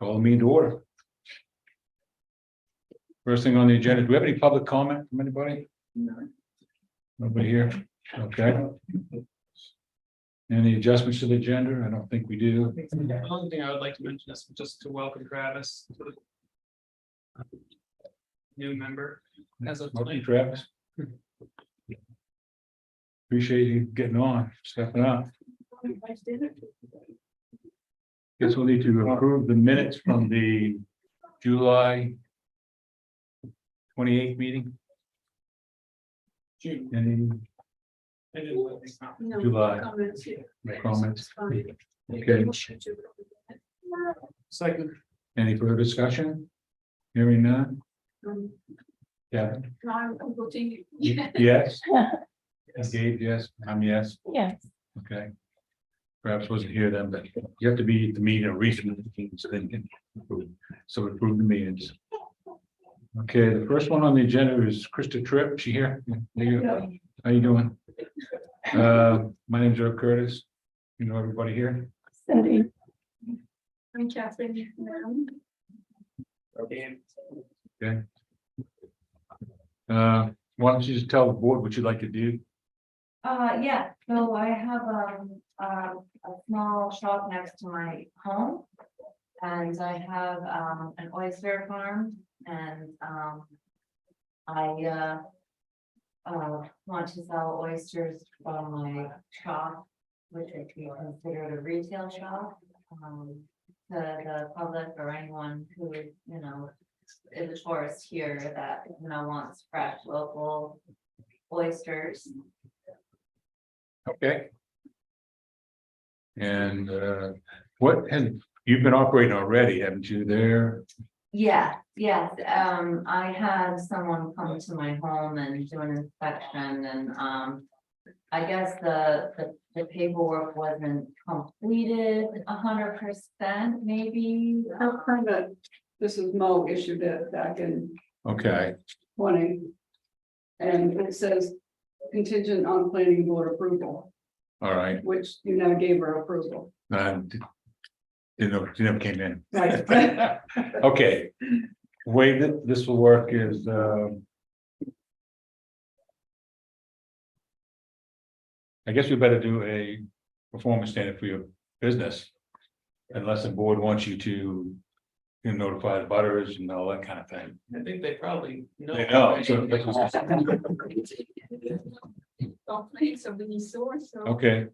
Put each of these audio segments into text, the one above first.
Call the meeting to order. First thing on the agenda, do we have any public comment from anybody? Nobody here? Okay. Any adjustments to the agenda? I don't think we do. The only thing I would like to mention is just to welcome Travis to the new member as of Welcome, tonight. Travis. Appreciate you getting on, stepping up. Guess we'll need to approve the minutes from the July 28th meeting. June. Any I didn't let these out. July comments? Okay, Second. any further discussion? Hearing none? Yeah, yes. Gabe, yes, I'm yes, Yes, okay. Perhaps wasn't here then, but you have to be at the meeting or recent meetings, then you can approve. So approve the meetings. Okay, the first one on the agenda is Krista Tripp. She here? How you doing? My name's Earl Curtis. You know everybody here? Cindy, I'm Catherine. Okay. Okay. Why don't you just tell the board what you'd like to do? Yeah, so I have a small shop next to my home. And I have an oyster farm and I want to sell oysters from my shop, which would be considered a retail shop. To the public or anyone who, you know, is a tourist here that, you know, wants fresh local oysters. Okay. And what has, you've been operating already, haven't you, there? Yeah, yes, I had someone come to my home and do an inspection and, I guess the paperwork wasn't completed 100%, maybe. How kind of, this is Mo issued it back in Okay, 20. And it says contingent on planning board approval, all right. which you never gave her approval. Didn't know, she never came in. Right. Okay, the way that this will work is, I guess we better do a performance standard for your business. Unless the board wants you to, you know, notify the butters and all that kind of thing. I think they probably know. They know, so that's- Complaints of any sort, so. okay.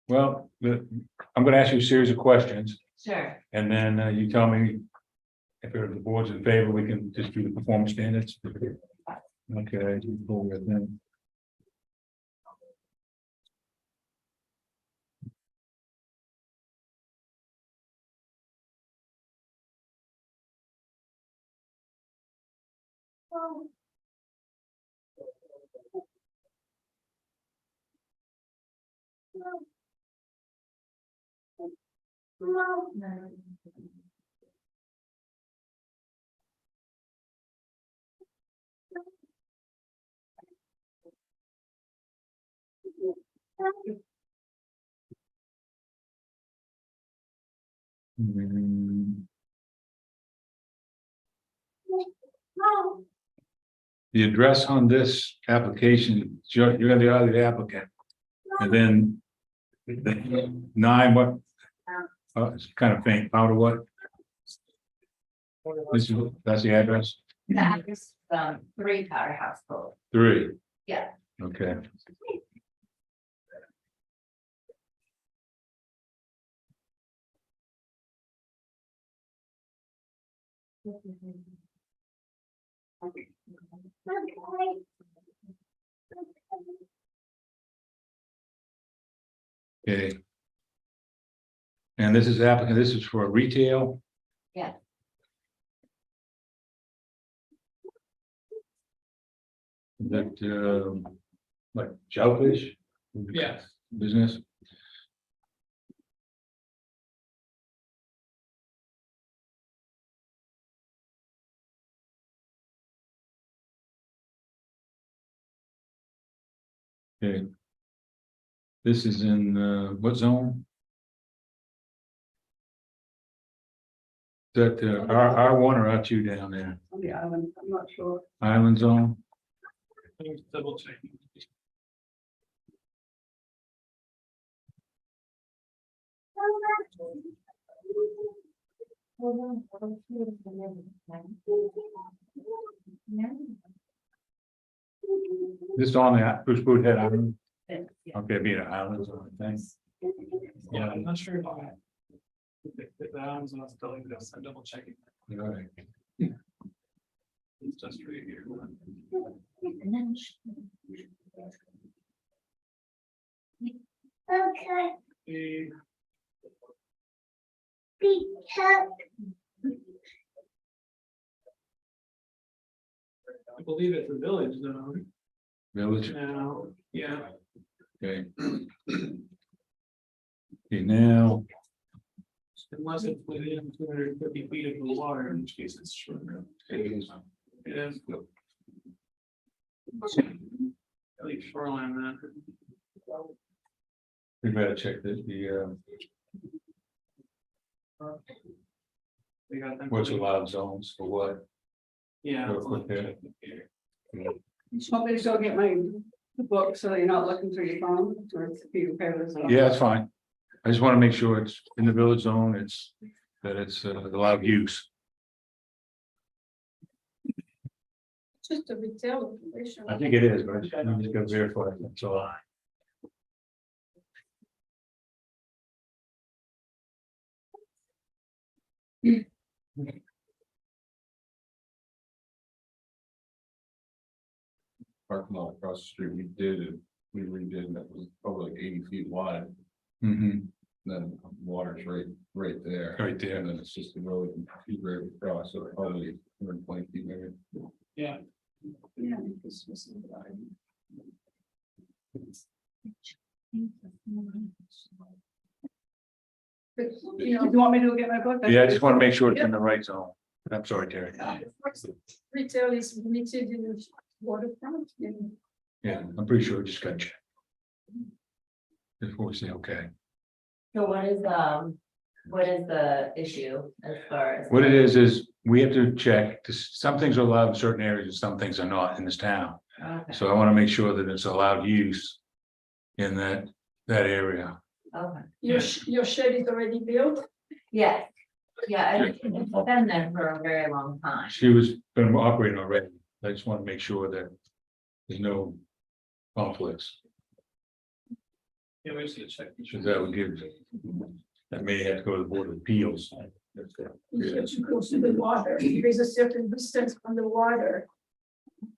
Well, I'm gonna ask you a series of questions, Sure, and then you tell me if the board's in favor, we can just do the performance standards. Okay, go with them. Hmm. The address on this application, you're the applicant. And then 9, what? It's kind of faint, powder what? That's the address? that is 3 Powerhouse Cove. 3. Yeah. Okay. Okay. And this is applicant, this is for retail? Yeah. That, like shellfish? Yes. Business? Okay. This is in, what zone? That R1 or R2 down there, On the island, I'm not sure. island zone, Let me double check. this on the Bruce Boot Head Island, Yeah. okay, be an island zone, thanks. Yeah, I'm not sure if I. If the islands not spelling this, I'm double checking. Right. It's just right here. Okay, The- because I believe it's a village zone Village, now, yeah. okay. Okay, now, Unless it's within 250 feet of the water, in which case it's shorter. It is. At least shoreline that. we better check this, We got them. what's allowed zones for what? Yeah. Real quick there. You just want me to go get my book so that you're not looking through your phone or if you pay this. Yeah, that's fine. I just want to make sure it's in the village zone, it's, that it's allowed use. just a retail operation. I think it is, but I just gotta verify, it, that's all. Parking lot across the street, we redid, and that was probably like 80 feet wide, Mhm, then water's right there. right there. And then it's just the road and feet right across, so probably 120 feet maybe. Yeah. Yeah, this was in the garden. But, you know, you want me to go get my book? Yeah, I just want to make sure it's in the right zone. I'm sorry, Terry. Retail is limited in the waterfront. And Yeah, I'm pretty sure we just got checked. Before we say, okay, So what is the issue as far as? what it is we have to check, 'cause some things are allowed in certain areas and some things are not in this town. Okay, So I want to make sure that it's allowed use in that area. okay, your shed is already built. yeah, yeah, it's been there for a very long time. She was been operating already. I just want to make sure that there's no conflicts. Yeah, we just need to check. Because that would give, that may have to go to the Board of Appeals. You have to go to the water. There is a certain distance from the water.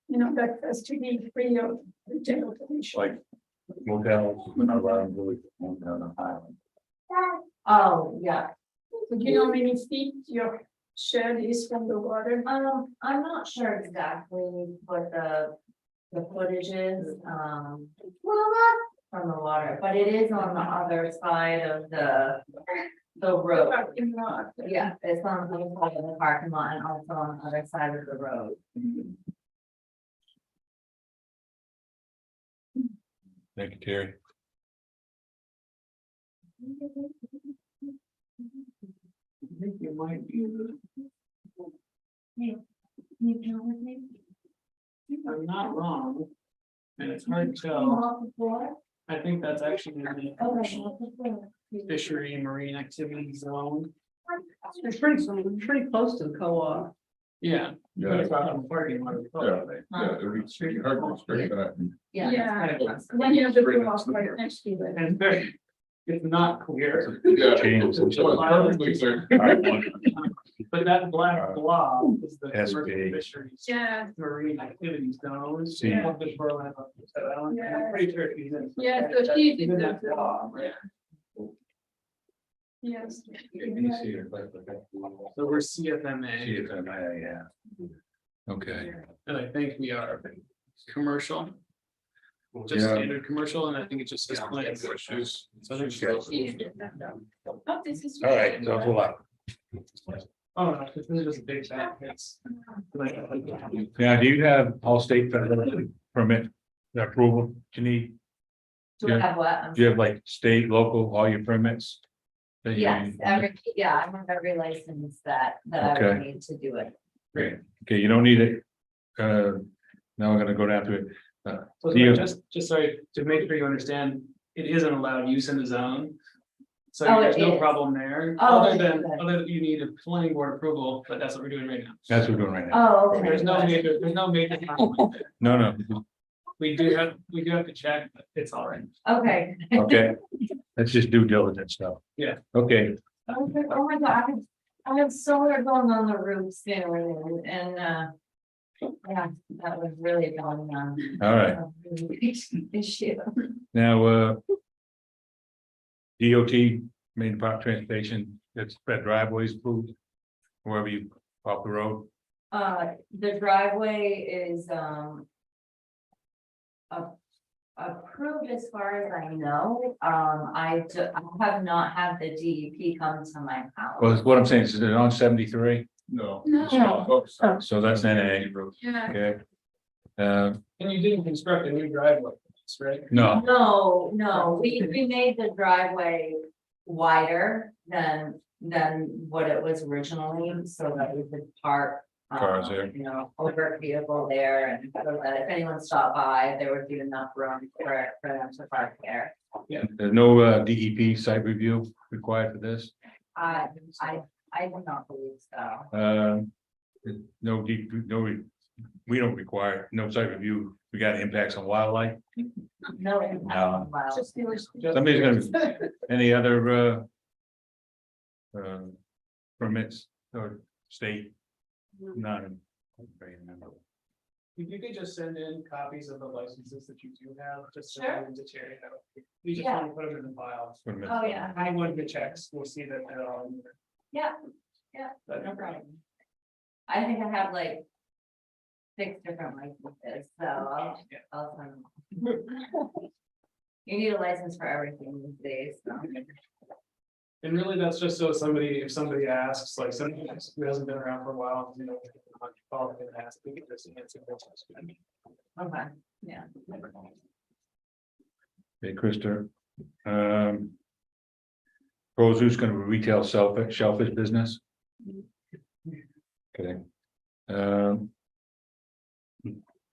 You know, that has to be free of retail operation. Like motels, we're not allowed to really on the island. Oh, yeah, Do you know how many feet your shed is from the water? I'm not sure exactly what the footage is, from the water, but it is on the other side of the road. Parking lot. Yeah, it's on the other side of the parking lot and also on the other side of the road. Thank you, Terry. I think you might be. I'm not wrong. And it's hard to tell. I think that's actually in the fishery marine activity zone. It's pretty close to the co-op. Yeah. Yeah. But it's not on the parking lot. Yeah, it would be hard to straight back. Yeah. Yeah. Then you have the block right next to it. And it's very, it's not clear. Yeah. Change. It's perfectly clear. But that black blob is the SB. commercial fisheries. Yeah, Marine activities zone. See. Of the shoreline of Pheasant Island. I'm pretty sure he's in. yeah, so she's in Even that the blob, right? yes. So we're CFMA, CFMA, yeah. Okay, and I think we are commercial. Just Yeah. standard commercial, and I think it just says plans. So I think Oh, this is. all right, so it's a lot. oh, no, this is just a big fat, it's. Now, do you have all state federal permit approval, do you need, Do we have what? do you have like state, local, all your permits? that you- Yes, I have every license that I would Okay. need to do it. Great, okay, you don't need it. Now we're gonna go down to it. So Yeah. just sorry, to make sure you understand, it isn't allowed use in the zone. So Oh, there's it no is. problem there, Oh, other okay, than, good. you need a planning board approval, but that's what we're doing right now. That's what we're doing right now. Oh, okay. There's no major conflict there. No, We do have to check, but it's all right. Okay. okay, let's just do diligence stuff. Yeah. Okay, Oh my God, I have solar going on the roof soon and, yeah, that was really going on. all right, Issue. now, DOT, main part transportation, that's spread driveways approved. Wherever you off the road, The driveway is, approved as far as I know. I have not had the DEP come to my house. well, what I'm saying is it on 73, No. No. so that's NA, Yeah. okay. And you didn't construct a new driveway, right? No, No, we made the driveway wider than what it was originally, so that we could park. Cars there. You know, over vehicle there, and so that if anyone stopped by, there would be enough room for them to park there. there's no DEP site review required for this. I do not believe so. No, we don't require no site review. We got impacts on wildlife. No impact on wild. Just the. Somebody's any other permits or state? None. If you could just send in copies of the licenses that you do have, just send Sure. them to Terry. that would be- We just Yeah. want to put them in the file. Oh, yeah, I want the checks, we'll see that they're all in there. yeah, But no problem. I think I have like 6 different licenses, so I'll send them. You need a license for everything these days, so. And really, that's just so if somebody asks, like somebody who hasn't been around for a while, you know, call them and ask, we can just answer their question. Okay, yeah. Hey, Krista. Rosu's gonna be retail shellfish business. Okay.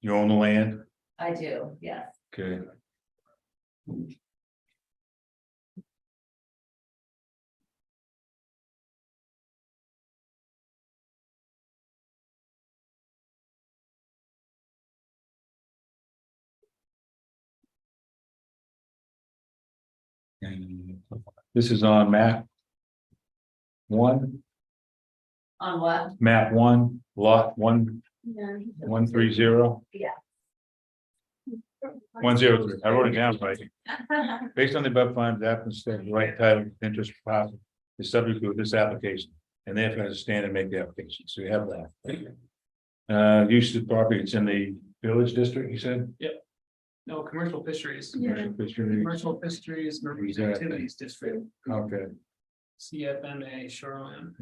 You own the land, I do, yes. okay. And this is on map 1, On what? map 1, lot 130. Yeah. 103. I wrote it down right. Based on the above findings, the applicant states the right title, interest possible is subject to this application, and they have to understand and make the application, so you have that. Use of the property, it's in the village district, you said? No, commercial fisheries. Commercial fisheries. Commercial fisheries, marine Exactly. activities district, Okay. CFMA shoreline.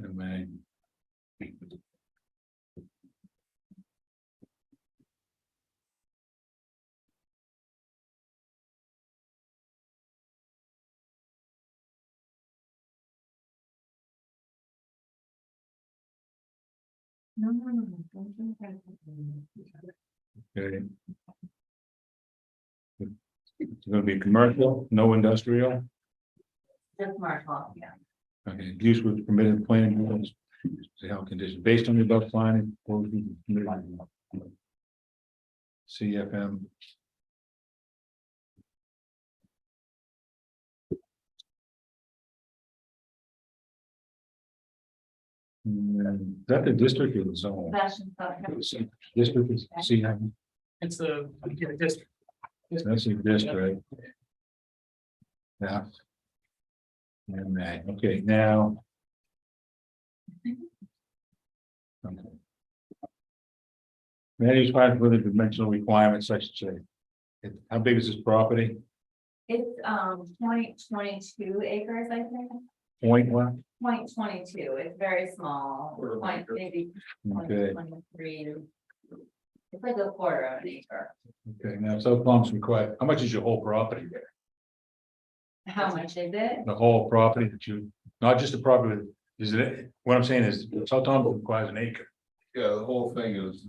No, don't do that. Okay. It's gonna be commercial, no industrial, Just Marshall, yeah. okay, use with permitted planning boards. See how conditions, based on the above finding. CFM. Is that the district or the zone? Fashion stuff. District is CFM, It's the district. that's the district. Yeah. And that, okay, now. Okay. Managed by for the dimensional requirements, such as. How big is this property? It's 0.22 acres, I think. Point one? 0.22. It's very small, point maybe Okay, 0.23. It's like a quarter of an acre. okay, now so plums required, how much is your whole property there? How much is it? The whole property that you Not just the property, is it, what I'm saying is, South Thompson requires an acre. Yeah, the whole thing is.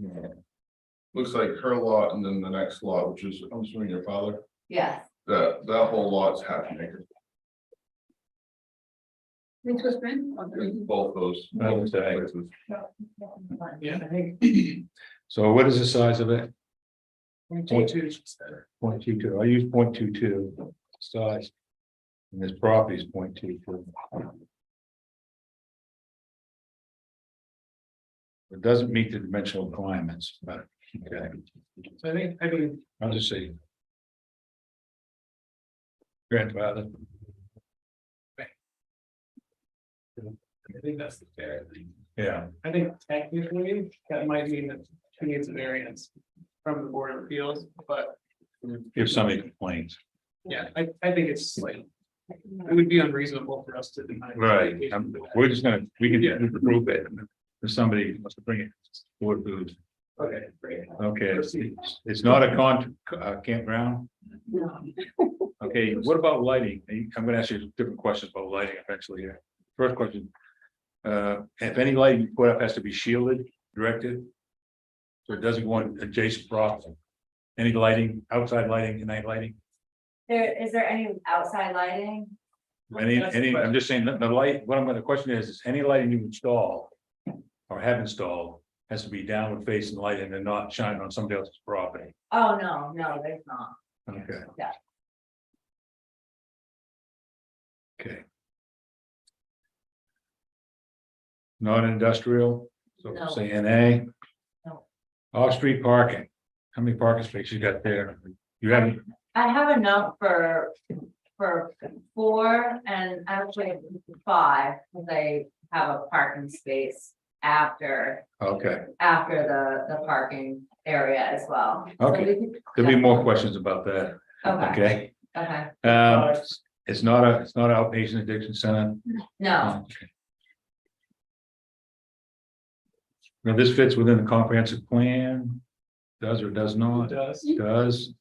Looks like her lot and then the next lot, which is, I'm assuming your father, Yes, that whole lot's half an acre, Which was when? both those. I would say. places. Yeah, I think. So what is the size of it? 0.22, she said. 0.22. I use 0.22 size. And this property is 0.22. It doesn't meet the dimensional requirements, but, okay, So I mean, I'll just say. Grandfather, I think that's the fair thing. yeah, I think technically that might mean that she needs a variance from the Board of Appeals, but if somebody complains. yeah, I think it's like. It would be unreasonable for us to deny. Right, we're just gonna, we can approve it, if somebody wants to bring it, board food, Okay, great. okay, it's not a campground, No. okay, what about lighting? I'm gonna ask you different questions about lighting eventually here. First question. If any lighting you put up has to be shielded, directed. So it doesn't go on adjacent property. Any lighting, outside lighting, night lighting, is there any outside lighting? any, I'm just saying, the light, the question is any lighting you install. Or have installed, has to be downward facing light and then not shining on somebody else's property, Oh, no, there's not. okay. Yeah. Okay. Not industrial, so No. say NA. No. Off-street parking, how many parking spaces you got there? You haven't, I have enough for 4 and actually 5, because I have a parking space after okay, the parking area as well. So Okay. we could- there'll be more questions about that, Okay, okay? okay, It's not an outpatient addiction center. no, Okay. Now, this fits within the comprehensive plan, does or does It not, does, does.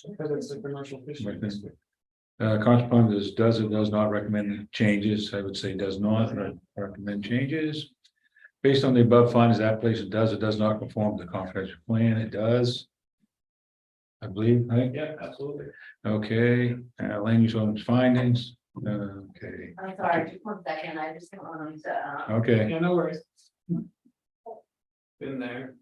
because it's a commercial fishing district. Correspondence does or does not recommend changes, I would say does not recommend changes. Based on the above findings, that place does or does not conform to the comprehensive plan, it does. I believe, right? Yeah, absolutely. Okay, land use ordinance findings, okay, I'm sorry, just 1 second, I just don't want to. okay, Yeah, no worries. Been there.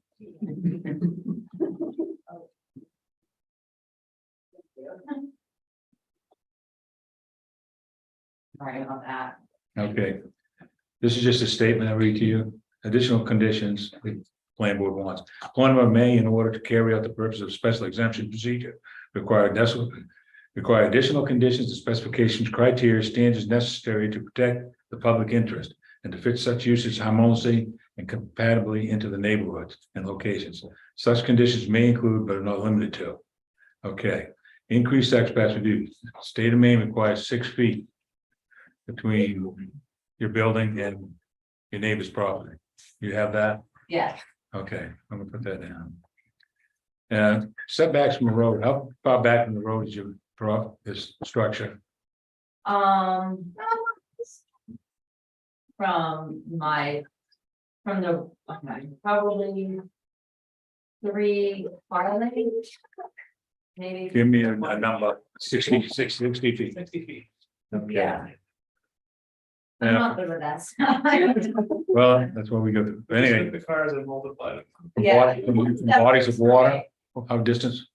Sorry about that. okay. This is just a statement I read to you, additional conditions the plan board wants. Plan board may, in order to carry out the purpose of special exemption procedure, require additional conditions, and specifications, criteria, standards necessary to protect the public interest and to fit such uses harmoniously and compatibly into the neighborhoods and locations. Such conditions may include, but are not limited to. Okay, increased setbacks reduced. State of Maine requires 6 feet between your building and your neighbor's property. You have that? Yes, Okay, I'm gonna put that down. Setbacks from the road, how far back from the road is your this structure? from the, okay, probably 3 Farley. Maybe, Give me a number, 60 feet. 60 feet. Okay. yeah. I'm Yeah, not good with that. well, that's what we go through. Anyway, The cars are multiplied. from Yeah. bodies of water, how distance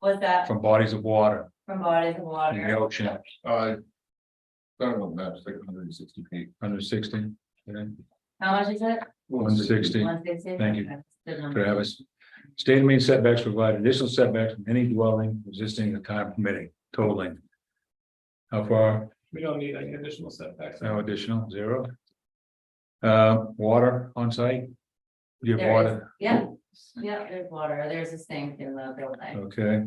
Was that from bodies of water from bodies of in the water? ocean, I don't know, maps like 160 feet. under 60? How much is it? 160. 160? Thank you. Okay, good number. Travis. State of Maine setbacks provide additional setbacks from any dwelling existing at the time permitting, totaling. How far? We don't need any additional setbacks. No additional, 0. Water on site? You have There is. water, Yeah, there's water. There's a sink in the building. okay,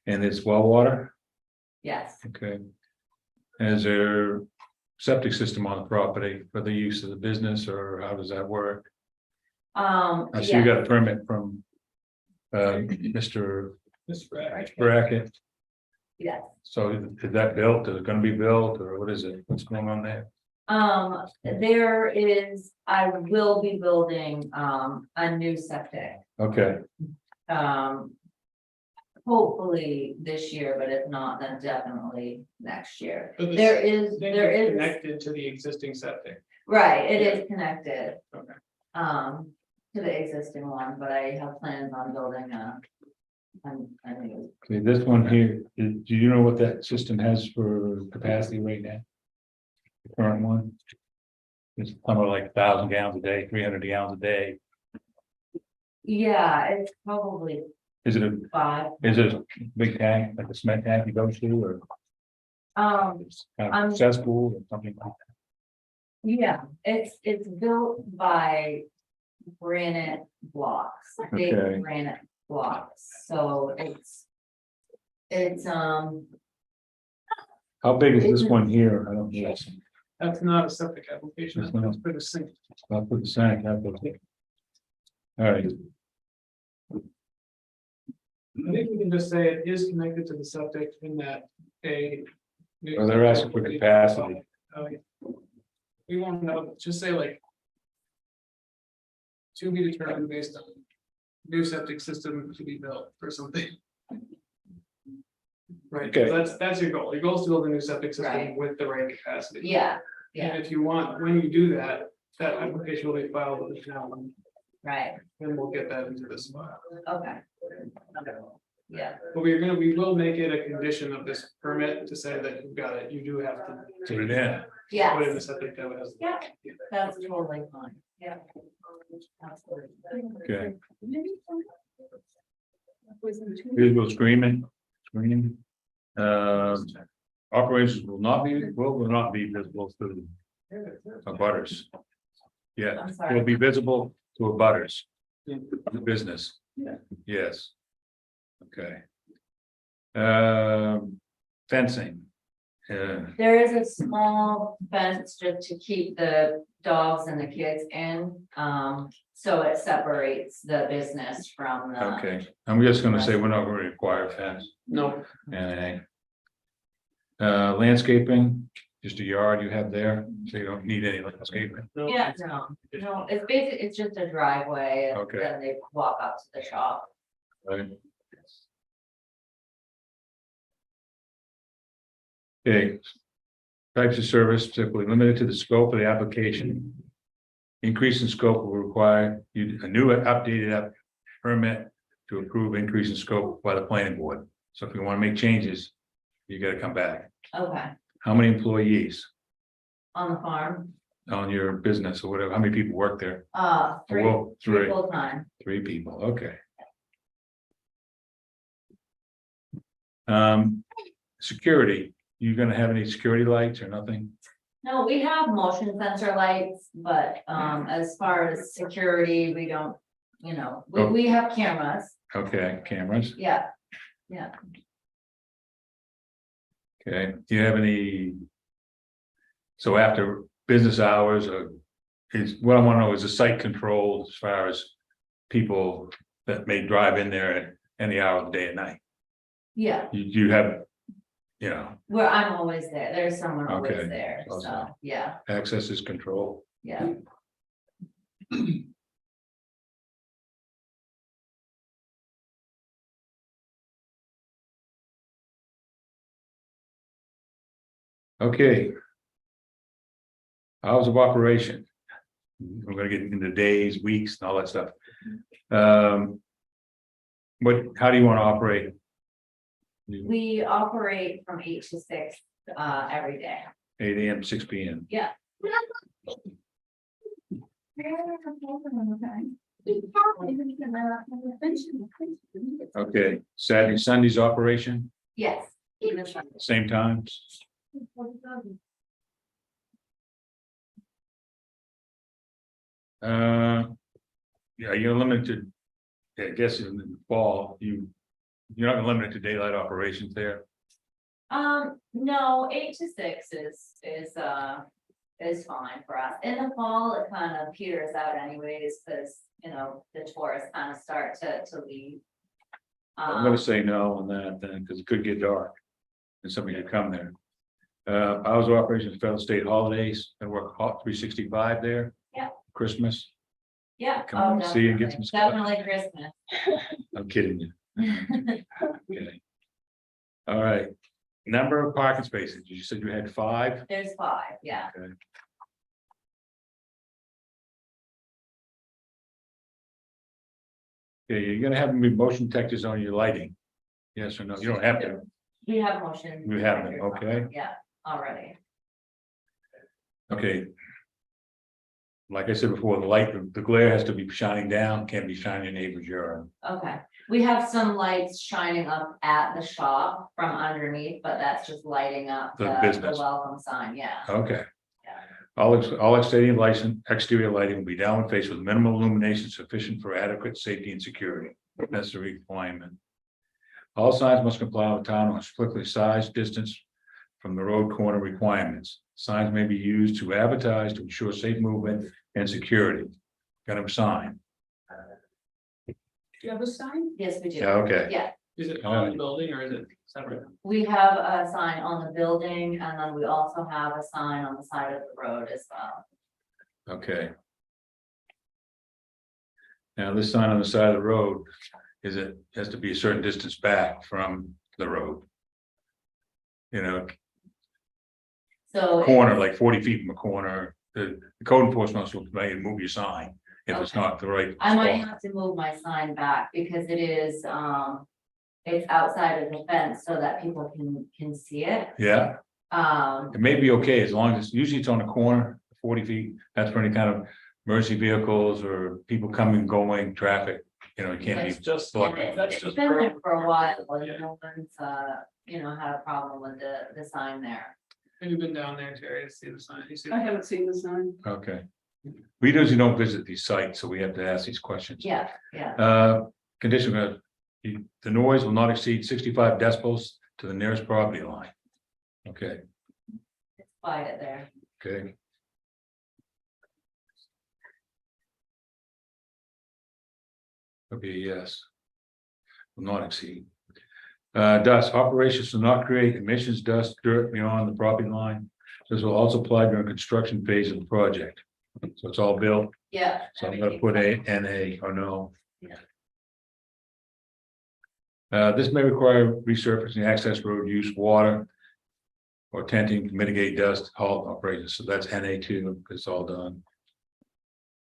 and it's well water, Yes, okay. Is there septic system on the property for the use of the business, or how does that work? I see you yeah, got a permit from Mr. This rack. Brackett, yes. so is that built, is it gonna be built, or what is it, what's going on there? There is, I will be building, a new septic, Okay, hopefully this year, but if not, then definitely next year. But this- There is, I think there it's is, Connected to the existing septic. right, it is connected. Okay. To the existing one, but I have plans on building a new. okay, this one here, do you know what that system has for capacity right now? The current one? It's somewhere like 1,000 gallons a day, 300 gallons a day. Yeah, it's probably Is it a 5. big tank, like a cement tank you go to, or it's kind Um, of cesspool or something like that? Yeah, it's built by granite blocks, big Okay. granite blocks, so it's, How big is this one here? I don't know. That's not a septic application, That's not. that's for the sink. I'll put the sign, I'll put it. All right, I think we can just say it is connected to the septic in that a. well, they're asking for capacity. Oh, yeah. We won't know, just say like. To be determined based on new septic system to be built or something. Right, Okay. that's your goal, your goal is to build a new septic system Right. with the right capacity. yeah, And if you want, when you do that, that application will be filed with the town, right, and we'll get that into this file. okay. Yeah, But we will make it a condition of this permit to say that you've got it, you do have to. Put it in. Put it in the yes, septic that has. yeah, that's totally fine, yeah. Absolutely. Okay, visual screening. Operations will not be visible to the butters. Yeah, I'm will sorry, be visible to a butters. Yeah. The business. Yeah. Yes. Okay. Fencing. there is a small fence just to keep the dogs and the kids in, so it separates the business from the. Okay, I'm just gonna say we're not gonna require a fence. No, And landscaping, just a yard you have there, so you don't need any landscaping. no. Yeah, no, it's basically, it's just a driveway, and Okay. then they walk up to the shop. Right. Okay. Types of service typically limited to the scope of the application. Increase in scope will require you a new updated permit to approve increase in scope by the planning board. So if you want to make changes, you gotta come back. Okay, How many employees on the farm, on your business or whatever? How many people work there? three, Well, three three. full time. 3 people, okay. Security, you gonna have any security lights or nothing? No, we have motion sensor lights, but as far as security, we don't, Oh. we have cameras, Okay, cameras, yeah. okay, do you have any? So after business hours or is, what I wanna know is the site control as far as people that may drive in there at any hour of the day and night? Yeah, You have, where I'm always there, there's someone always Okay, there, so, awesome. yeah, access is control. yeah. Okay. Hours of operation. We're gonna get into days, weeks and all that stuff. How do you wanna operate? We operate from 8 to 6, every day. 8 AM, 6 PM. Yeah. Okay, Saturday, Sundays operation, Yes. Even Sunday. same times. Yeah, you're limited. I guess in the fall, you're not gonna limit it to daylight operations there. No, 8 to 6 is fine for us. In the fall, it kind of peters out anyways, because, the tourists kind of start to leave. I'm gonna say no on that then, because it could get dark. And somebody could come there. Hours of operations, federal state holidays, and work hot 365 there. Yeah. Christmas, Yeah. Come oh, see you and get definitely. some stuff. Definitely Christmas. I'm kidding you. Okay. All right, number of parking spaces, you said you had 5, There's 5, yeah. okay, you're gonna have them be motion detectors on your lighting. Yes or no, you don't have to, We have motion. You have them, detectors on okay. them, Yeah, already. okay. Like I said before, the glare has to be shining down, can't be shining in your neighbor's yard. Okay, we have some lights shining up at the shop from underneath, but that's just lighting up The the business. welcome sign, yeah. Okay. Yeah. All exterior lighting will be downward face with minimal illumination sufficient for adequate safety and security. That's the requirement. All signs must comply with town on strictly size, distance from the road corner requirements. Signs may be used to advertise to ensure safe movement and security. Got a sign. Do you have a sign? Yes, we do. Yeah, okay. Yeah, Is it All on right. the building or is it separate? we have a sign on the building and then we also have a sign on the side of the road as well. Okay. Now, this sign on the side of the road, has to be a certain distance back from the road. You know, So. corner, like 40 feet from a corner, the code enforcement will make you move your sign if it's Okay. not the right. I might spot. have to move my sign back because it is, it's outside of the fence so that people can see it. Yeah, it may be okay as long as, usually it's on a corner, 40 feet, that's for any kind of emergency vehicles or people coming, going, traffic, you know, it can't That's be. just, blocked. that's It's just. been there for a while, Yeah. and no one's, had a problem with the sign there. Have you been down there, Terry, to see the sign? You see? I haven't seen the sign. Okay. We usually don't visit these sites, so we have to ask these questions. Yeah, yeah, Condition, the noise will not exceed 65 decibels to the nearest property line. Okay, it's quiet there. okay. Okay, yes. Will not exceed. Dust, operations will not create emissions, dust, dirt beyond the property line. This will also apply during construction phase of the project. So it's all built, Yeah. so I'm gonna put a NA or no. Yeah. This may require resurfacing access road use, water. Or tenting to mitigate dust, halt operations, so that's NA2, it's all done.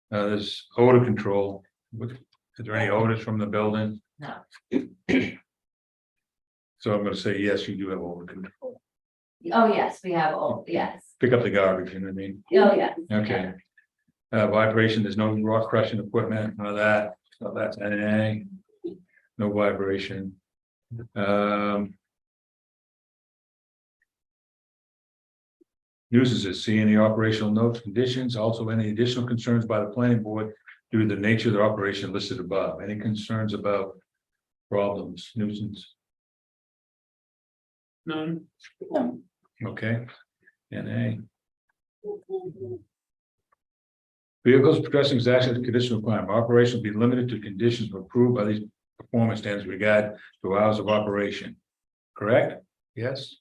There's odor control. Is there any odors from the building? No. So I'm gonna say, yes, you do have odor control. Oh, yes, we have, oh, yes, Pick up the garbage, you know what I mean? oh, yes. Okay. Vibration, there's no rock crushing equipment, none of that, so that's NA. No vibration. Nuisances, see any operational notes, conditions, also any additional concerns by the planning board due to the nature of the operation listed above. Any concerns about problems, nuisance? None. Okay, NA. Vehicles progressing access to condition requirement, operation will be limited to conditions approved by these performance standards with regard to hours of operation. Correct? Yes?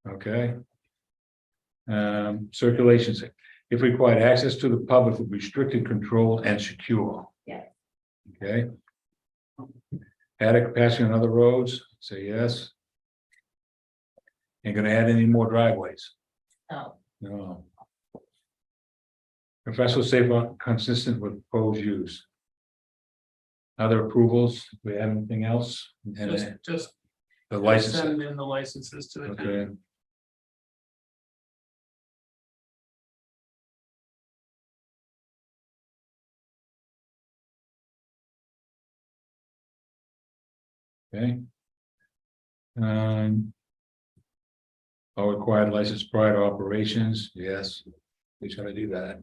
Okay. Circulations, if required, access to the public will be restricted, controlled, and secure. Yes. Okay. Adequate capacity on other roads, say yes. Ain't gonna add any more driveways. No, No. Professional safe, consistent with proposed use. Other approvals, we have anything else? And Just the license, send in the licenses to the town. okay. Okay. All required license prior to operations, yes, he's gonna do that.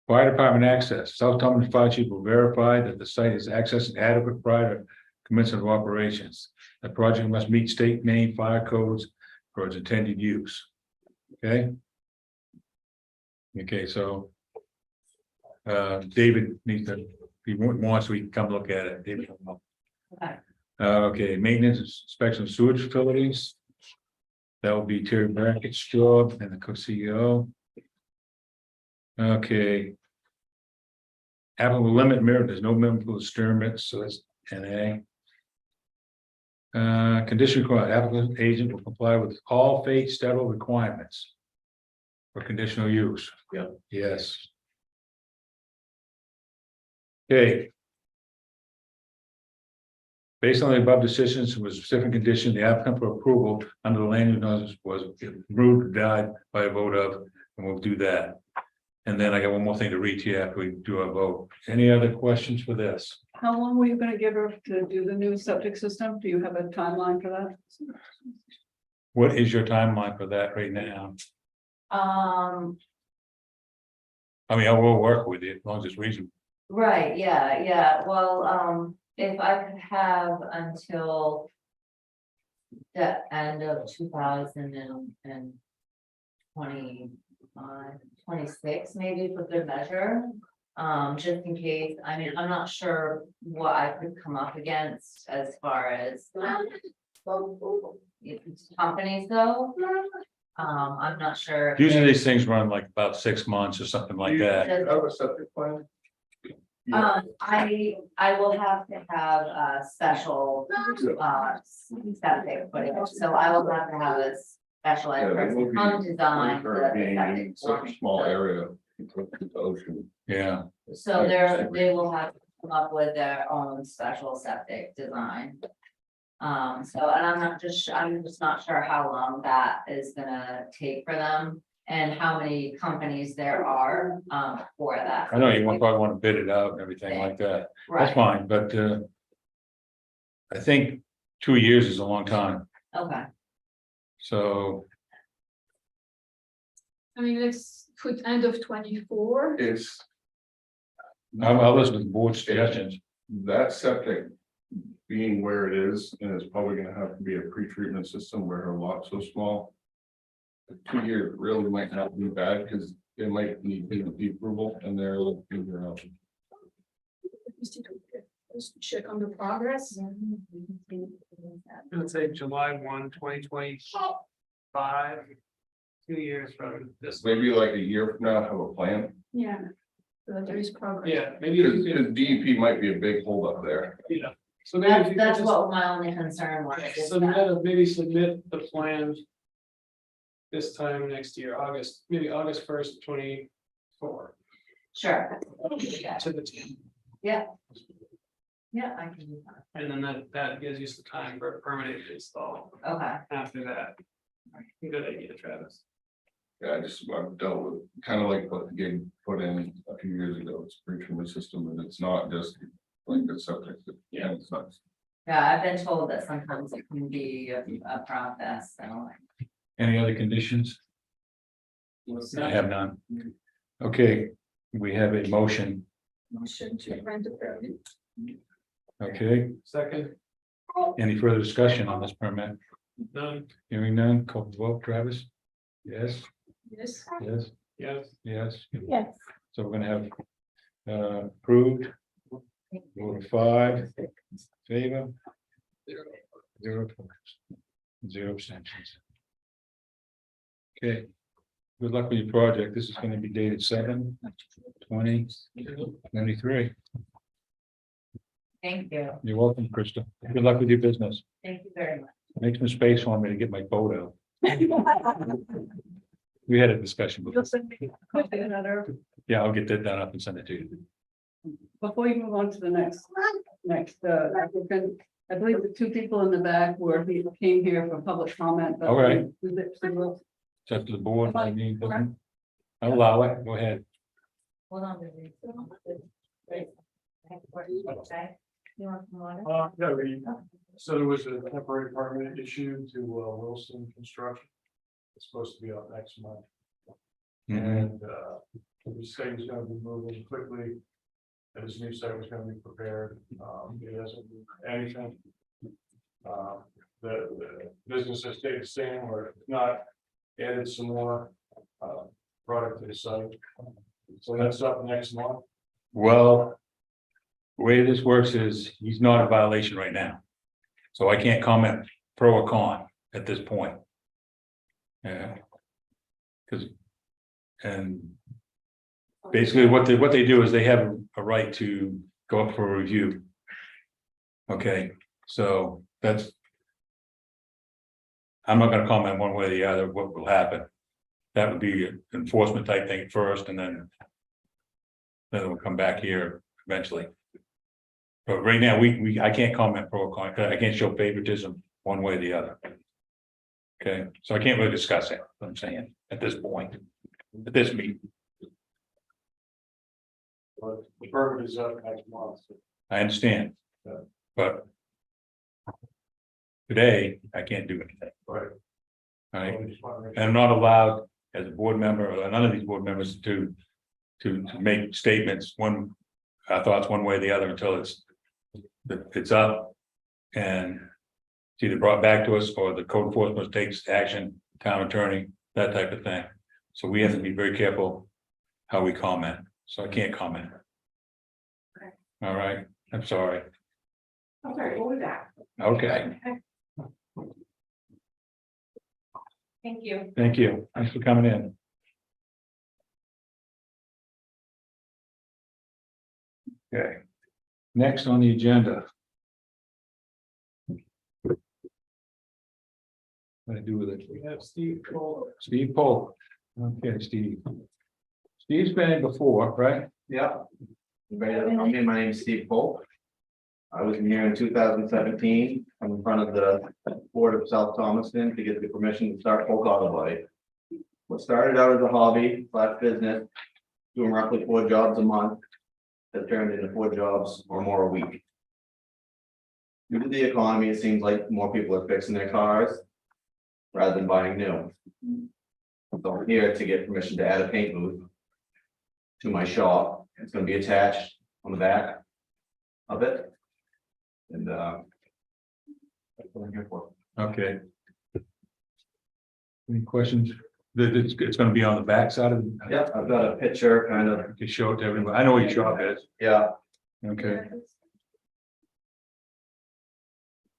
Fire department access, South Taunton Fire Chief will verify that the site is accessed adequate prior to commencement of operations. The project must meet state main fire codes for its intended use. Okay? Okay, so. David needs to, if he wants, we can come look at it, David. okay, Okay, maintenance, inspection of sewage facilities. That will be Terry Brackett's job and the co-CEO. Okay. Applicable limit merit, there's no minimum experiment, so that's NA. Condition required, applicant agent will comply with all state requirements. For conditional use. Yeah. Yes. Okay. Based on the above decisions with specific condition, the applicant for approval under the land use notice was approved, died by a vote of, and we'll do that. And then I got one more thing to read to you after we do our vote. Any other questions for this? How long were you gonna give her to do the new septic system? Do you have a timeline for that? What is your timeline for that right now? I mean, I will work with you as long as it's reasonable. right, yeah, well, if I could have until. The end of 26 maybe for good measure. Just in case, I mean, I'm not sure what I could come up against as far as. Companies go. I'm not sure. if Usually they- these things run like about 6 months or something like that. You have a septic plan? I will have to have a special, septic footage, so I will have to have a specialized Yeah, that person would be come design. For the being septic in for such a me. small area. You put the ocean. Yeah, So they will have to come up with their own special septic design. So, and I'm just not sure how long that is gonna take for them and how many companies there are, for that. I know you probably want to bid it out and everything like that. That's Right, fine, but I think 2 years is a long time, okay, so I mean, let's put end of 24. It's. I'll listen to the board suggestions. That septic being where it is, and it's probably gonna have to be a pre-treatment system where her lot's so small. 2 years really might not be bad, because it might need DEP approval and they're looking around. Just check on the progress. Let's say July 1, 2025. 2 years from this. Maybe like a year from now, have a plan, Yeah. So that there is progress. Yeah, maybe you could, because DEP might be a big holdup there. yeah. So maybe if you could that's just what my only concern was. is that- maybe submit the plan. This time next year, maybe August 1st, 24 Sure, yeah, to the team. yeah, I can do that, And then that gives you some time for a permanent install okay, after that. Good idea, Travis. Yeah, I've dealt with, kind of like what the gig put in a few years ago, it's a pre-treatment system, and it's not just like the septic. Yeah. It's not. yeah, I've been told that sometimes it can be a process, so. Any other conditions? I have none. Okay, we have a motion, Motion to grant the permit. okay, Second, any further discussion on this permit? none, Hearing none, call the vote, Travis? Yes, Yes. yes, yes, yes. Yes. So we're gonna have approved. Vote of 5, favor. 0 opposed, 0 abstentions. Okay, good luck with your project. This is gonna be dated 7/20/23. Thank you, You're welcome, Krista. Good luck with your business. thank you very much. Make some space for me to get my boat out. We had a discussion before. You'll send me a copy of another, Yeah, I'll get that done up and send it to you. before you move on to the next applicant. I believe the 2 people in the back came here for public comment. but- All right. It's It's up to the board. I mean, doesn't- I'll allow it. Go ahead. Hold on, baby. You want some water? So there was a temporary permit issued to Wilson Construction. It's supposed to be out next month, and the site is gonna be moving quickly. And this new site was gonna be prepared, it hasn't moved anything. The business has stayed the same, or if not, added some more product to the site. So that's up next month. Well, the way this works is he's not in violation right now. So I can't comment pro or con at this point. Yeah. Cause. And. Basically, what they do is they have a right to go up for a review. Okay, so that's. I'm not gonna comment one way or the other what will happen. That would be an enforcement type thing first and then. Then we'll come back here eventually. But right now, I can't comment pro or con, I can't show favoritism one way or the other. Okay, so I can't really discuss it, what I'm saying, at this point, at this meeting, But the permit is up next month. I understand. Yeah. But. Today, I can't do anything. Right. All right, and I'm not allowed as a board member or none of these board members to make statements, thoughts one way or the other until it's up. And it's either brought back to us or the code enforcement takes action, town attorney, that type of thing. So we have to be very careful how we comment, so I can't comment. Okay. All right, I'm sorry. Okay, we'll be back. Okay, Thank you. thank you, thanks for coming in. Okay, next on the agenda. What do I do with it? We have Steve Cole. Steve Polk. Okay, Steve. Steve's been in before, right? Yeah. My name is Steve Polk. I was in here in 2017, I'm in front of the Board of South Thomaston to get the permission to start Polk Auto Body. What started out as a hobby / business, doing roughly 4 jobs a month, that turned into 4 jobs or more a week. Due to the economy, it seems like more people are fixing their cars rather than buying new. So I'm here to get permission to add a paint booth to my shop. It's gonna be attached on the back of it. And that's what I'm here for. Okay. Any questions? It's gonna be on the back side of the. Yeah, I've got a picture kind of, You can show it to everybody. I know where your shop is. yeah, Okay,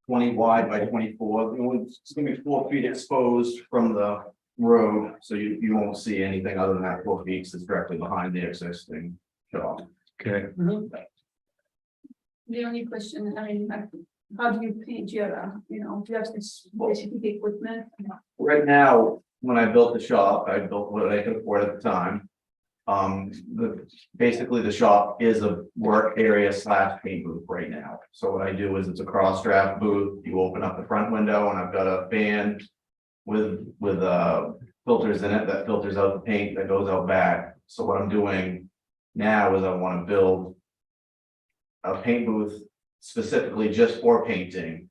20 wide by 24. It's gonna be 4 feet exposed from the road, so you won't see anything other than that 4 feet is directly behind the existing shop. okay. The only question, I mean, like, how do you paint your, do you have this specific equipment? Right now, when I built the shop, I built what I could afford at the time. Basically the shop is a work area / paint booth right now. So what I do is it's a cross draft booth. You open up the front window and I've got a fan with filters in it that filters out the paint that goes out back. So what I'm doing now is I want to build a paint booth specifically just for painting.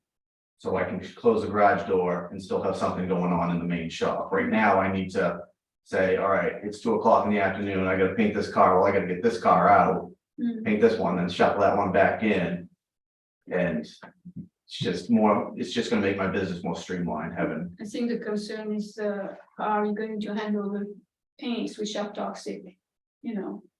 So I can close the garage door and still have something going on in the main shop. Right now, I need to say, all right, it's 2 o'clock in the afternoon. I gotta paint this car. Well, I gotta get this car out, paint this one, then shuffle that one back in. And it's just gonna make my business more streamlined, having, I think the concern is, how are you going to handle the paints which are toxic,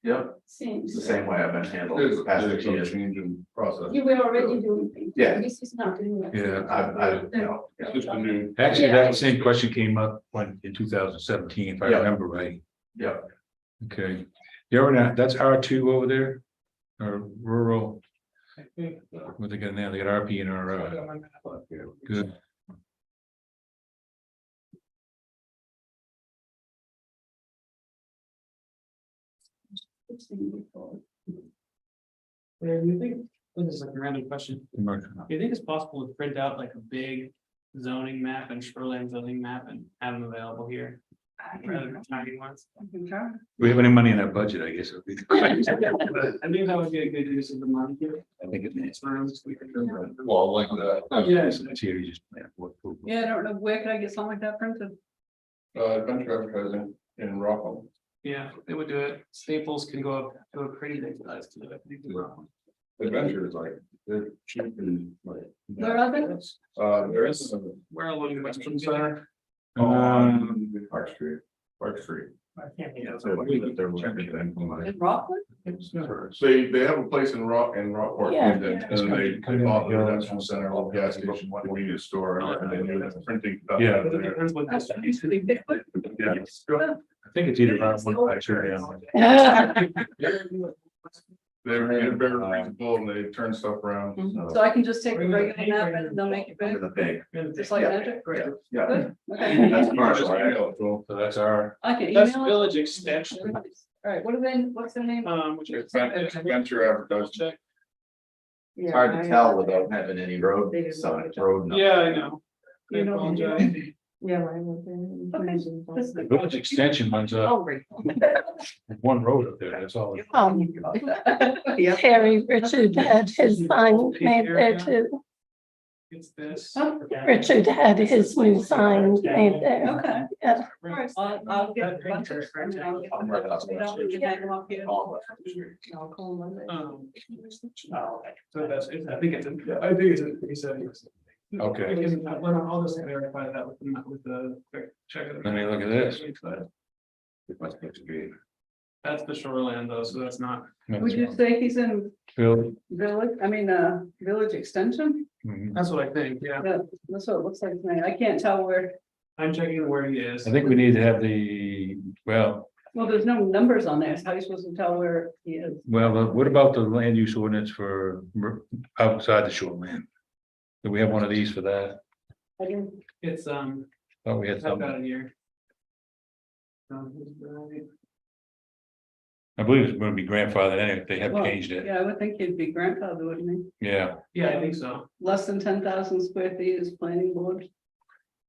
yep, things. it's the same way I've been handled There's the past 6 some years. change in process. You were already doing things. Yeah. This is not new. Yeah, It's just a new, Actually, Yeah. that same question came up in 2017, if I Yeah. remember right. Yep, Okay. That's R2 over there? Or rural, I think. what they got now? They got RP and I RO. got my map up here. Good. Yeah, you think, this is like a random question, Commercial. do you think it's possible to print out like a big zoning map and shoreline zoning map and have them available here? Rather than tiny ones. We have any money in that budget, I guess. It would be. I think that would be a good use of the money here. I think it needs. It's rooms, we could do that. well, like that. Yes, it's here, you just. Yeah, I don't know, where can I get something like that printed? Adventure advertising in Rockwell. Yeah, they would do it. Staples can go up to a pretty big size to do it. Adventure is like, they're cheap and like. Where are they? There is a Where along the Western Center? on Park Street. I can't. Yeah, so I believe that there was everything from like, In Rockland? They have a place in Rockport, Yeah. and they bought the Redemption Center, a little gas station, one convenience store, and they do the printing. stuff Yeah. out But it there. depends what this. Yeah. I think it's either around one actually, They're very reasonable and they turn stuff around. So I can just take a regular map and they'll make it Under big, the big, just like magic? Great. yeah, Good, okay. that's commercial, right? so that's our, I can That's email it. village extension, All right, what are they, what's their name? which is. It's venture advertising. Check. It's hard to tell without having any road signs, road. numbers. Yeah, I know. I You know, apologize. Yeah. Okay. This the village extension runs up one road up there, that's all. Yeah. Terry Richard had his sign made there too. It's this. Richard had his new sign made there. Okay. Yeah. All right, I'll get. a bunch of- I'll mark it up. You can hang them up here. All I'll call them Monday. So that's, I think it's, I think it's a pretty settings. Okay. I'll just verify that with the quick check. of the- Let me look at this. That's the shoreline though, so that's not. Would you say he's in Phil, village, village extension? mhm. That's what I think, yeah. Yeah, that's what it looks like to me. I can't tell where, I'm checking where he is. I think we need to have the, well, there's no numbers on there. So how are you supposed to tell where he is? what about the land use ordinance for outside the shoreline? Do we have one of these for that? I didn't, It's, Oh, we had I've some, got it here. I believe it's gonna be grandfathered anyway, they have well, changed it, yeah, I would think he'd be grandfather, wouldn't he? yeah. Yeah, I think so. Less than 10,000 square feet is planning board.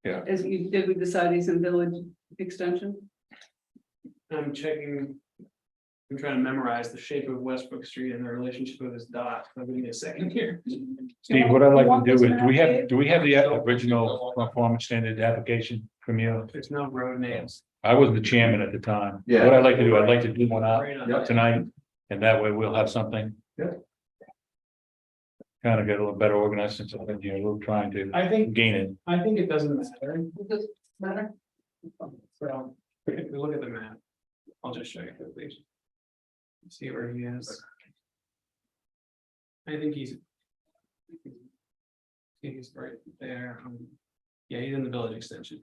Yeah. Did we decide he's in village extension? I'm checking. I'm trying to memorize the shape of Westbrook Street and the relationship with this dot. So give me a second here. Steve, what I'd like to do is, do we have the original performance standard application from you? There's no road names. I was the chairman at the time. Yeah. What I'd like to do, I'd like to do one out Right on. tonight, and that way we'll have something. Yeah. Kind of get a little better organized since I've been here, we're trying to I think gain it. it doesn't matter. Does it matter? So if we look at the map, I'll just show you quickly. See where he is. I think he's. He's right there. Yeah, he's in the village extension.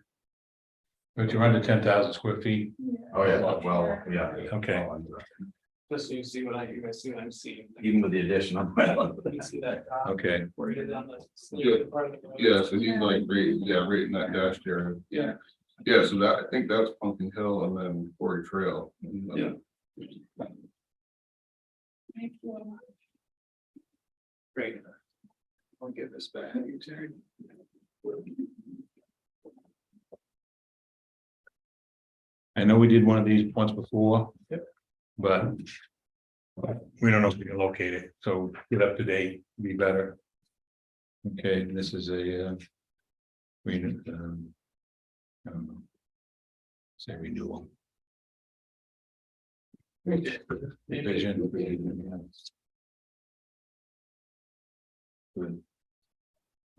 But you're under 10,000 square feet, Oh, yeah, well, yeah. Okay. Just so you see you guys see what I'm seeing. Even with the addition of. You see that? okay, Where it is on the. Yeah. part of the road. Yeah, so he's like, right in that dash area. Yeah. Yeah, so that, I think that's Pumpkin Hill and then Quarry Trail. Yeah. Great. I'll give this back to you, Terry. I know we did one of these once before. Yep. But. We don't know if we can locate it, so get up to date, be better. Okay, this is a. We did, I don't know. Say renewal. Revision. Good.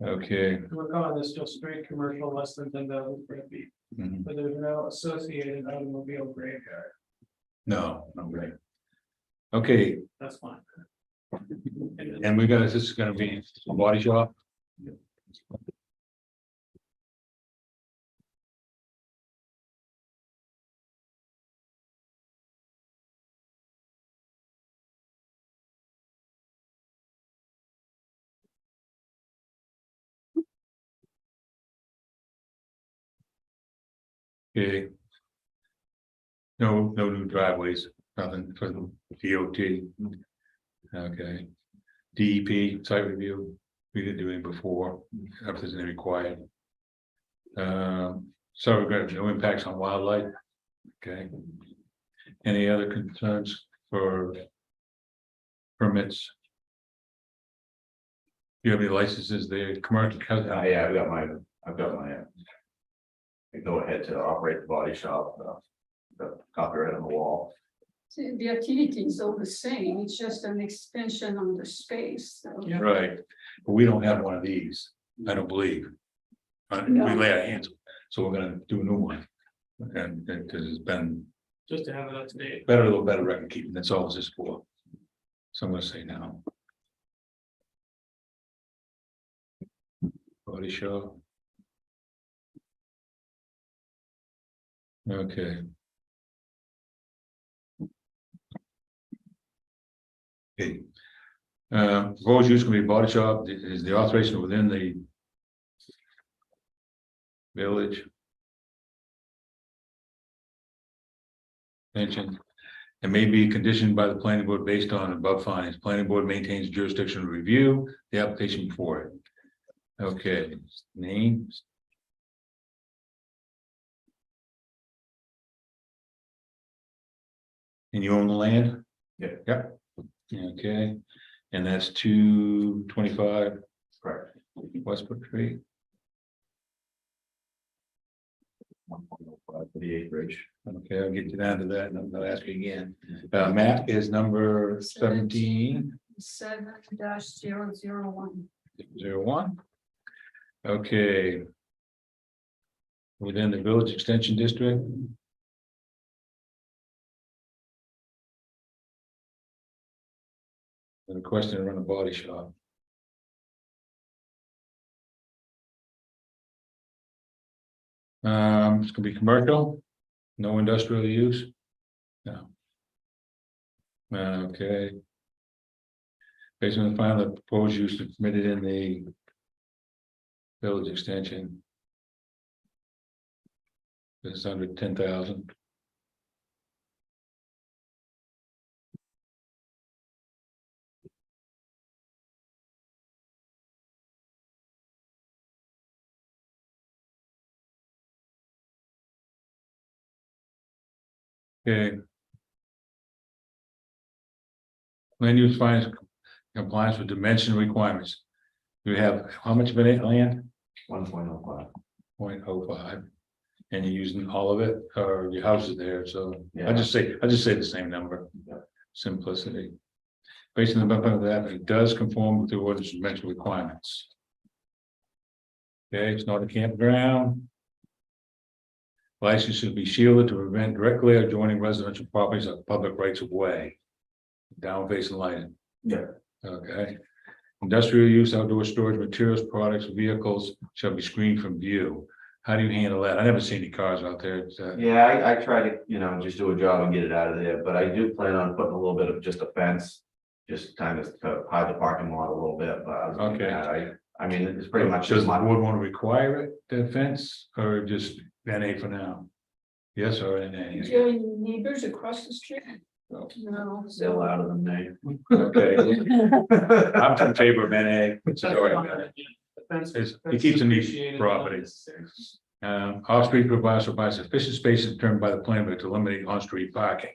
Okay. We're calling this just straight commercial, less than 10,000 square feet, Mhm. but there's no associated automobile graveyard. No, no, right. Okay, That's fine. and we got, this is gonna be a body shop. Okay. No new driveways, nothing for the DOT. Okay. DEP site review, we didn't do it before, if there's any required. So we've got no impacts on wildlife. Okay. Any other concerns for permits? Do you have any licenses there, commercial? Yeah, I've got my. I go ahead to operate the body shop, the copyright on the wall. See, the activity is all the same, it's just an extension on the space, so. Yeah. Right, but we don't have one of these, I don't believe. We No. lay our hands, so we're gonna do a new one. And because it's been Just to have it up to date. Better, a little better record keeping, that's all this is for. So I'm gonna say no. Body shop. Okay. Okay. Proposed use can be body shop, is the authorization within the village. Mentioned, it may be conditioned by the planning board based on above findings. Planning board maintains jurisdiction to review the application before it. Okay, names. And you own the land? Yeah. Yep. Okay, and that's 225 Correct. Westbrook Street. 1.05 for the acreage. Okay, I'll get you down to that, and I'll ask you again. Map is number 17. 7-001. 01. Okay. Within the village extension district. The question to run a body shop. It's gonna be commercial, no industrial use. No. Okay. Based on the final, the proposed use is permitted in the village extension. It's under 10,000. Okay. Land use finds compliance with dimension requirements. You have how much of it land? 1.05. 0.05. And you're using all of it, or your house is there, so I Yeah. just say the same number. Yeah. Simplicity. Based on the background of that, it does conform with the ordinance dimension requirements. Okay, it's not a campground. License should be shielded to prevent direct glare adjoining residential properties of public rights of way. Down facing lighting. Yeah. Okay. Industrial use, outdoor storage, materials, products, vehicles shall be screened from view. How do you handle that? I never see any cars out there. Yeah, I try to, just do a job and get it out of there, but I do plan on putting a little bit of just a fence. Just kind of to hide the parking lot a little bit, but other than Okay. that, I mean, it's pretty much Does just the my. board want to require it, the fence, or just NA for now? Yes or Do NA? you have any neighbors across the street? No. No. Still out of the name. Okay, I'm in favor of NA. It's That's already fine. better. The fence- It's- it fence keeps is a neat appreciated, property. not necessary. Off-street provides sufficient space determined by the plan to eliminate on-street parking.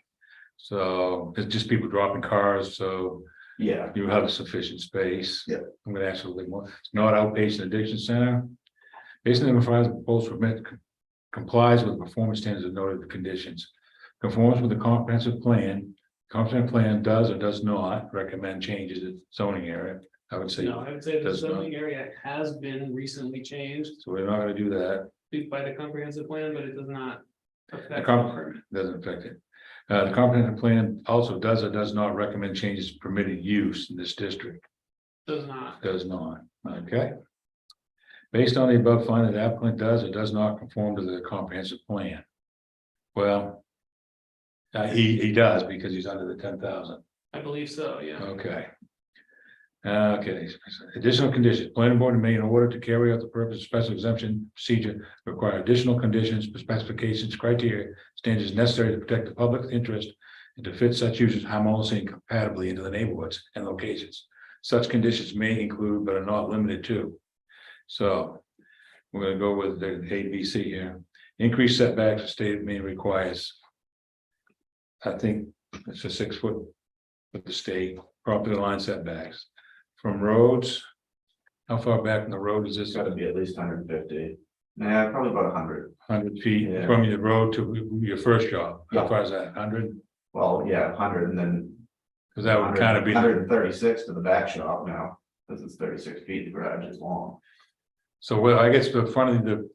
So it's just people dropping cars, so Yeah, you have a sufficient space. Yeah. I'm gonna ask a little more. It's not outpatient addiction center. Based on the requirements, the proposed permit complies with performance standards of noted conditions. Conforms with the comprehensive plan. Comprehensive plan does or does not recommend changes in zoning area. I would say, No, I would say the does not. zoning area has been recently changed so we're not gonna do that. by the comprehensive plan, but it does not The affect. the comp permit. doesn't affect it. The comprehensive plan also does or does not recommend changes to permitted use in this district. Does not. Does not, okay? Based on the above finding, the applicant does or does not conform to the comprehensive plan. Well. He does because he's under the 10,000, I believe so, yeah. okay. Okay, additional conditions, planning board may, in order to carry out the purpose of special exemption procedure, require additional conditions, specifications, criteria, standards necessary to protect the public interest. And to fit such uses harmoniously and compatibly into the neighborhoods and locations. Such conditions may include, but are not limited to. So we're gonna go with the ABC here. Increased setbacks, the state may requires. I think it's a 6 foot with the state property line setbacks from roads. How far back from the road is this? it's gotta be at least 150. Yeah, probably about 100. 100 feet Yeah. from the road to your first job. How Yeah. far is that? 100? Well, yeah, 100 and then. Because that would kind of be. 136 to the back shop now, this is 36 feet, the garage is long. So well, I guess the front of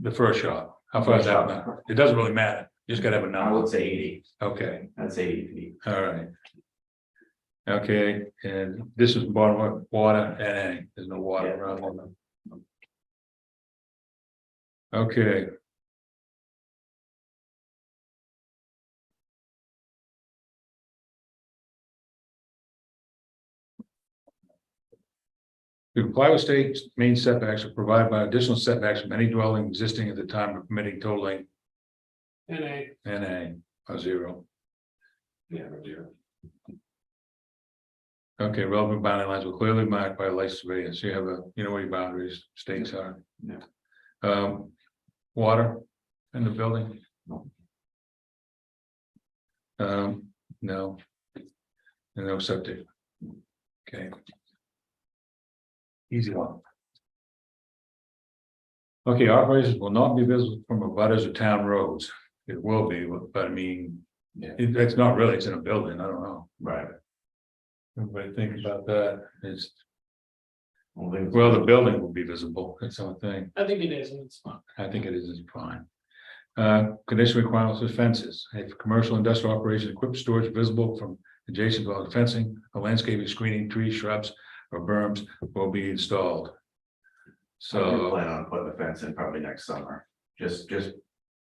the first shop, how far is that now? It doesn't really matter. Just gotta have a I number. would say 80, Okay, that's 80 feet. all right. Okay, and this is bottom of water, and there's no water Yeah. around them. Okay. To comply with state main setbacks are provided by additional setbacks from any dwelling existing at the time of permitting totaling NA or 0. Okay, relevant boundary lines were clearly marked by a license surveyor, so you have a, you know where your boundaries, states are. Yeah. Water in the building? No. No. And no septic. Okay. Easy one. Okay, operations will not be visible from abutters or town roads. It will be, but I mean, Yeah. it's not really, it's in a building, I don't know. Right. Everybody think about that, it's, Well, well, the building will be visible, that's the only thing. I think it is, and it's fine. I think it is fine. Condition requirements for fences, if commercial industrial operation equipment storage visible from adjacent to fencing, or landscaping, screening, trees, shrubs, or berms will be installed. So I So, plan on putting the fence in probably next summer, just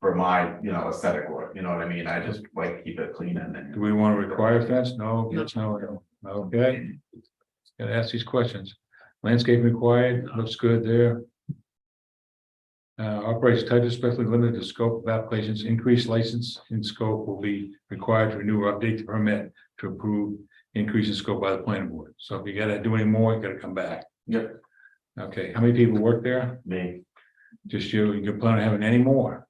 for my, aesthetic work, you know what I mean? I just like to keep it clean and then. do we want to require fence? No, yes, no, okay. Gotta ask these questions. Landscape required, looks good there. Operations type especially limited to scope of applications, increased license in scope will be required to renew or update the permit to approve increase in scope by the planning board. So if you gotta do any more, you gotta come back. Yep, Okay, how many people work there? me, Just you plan on having any more?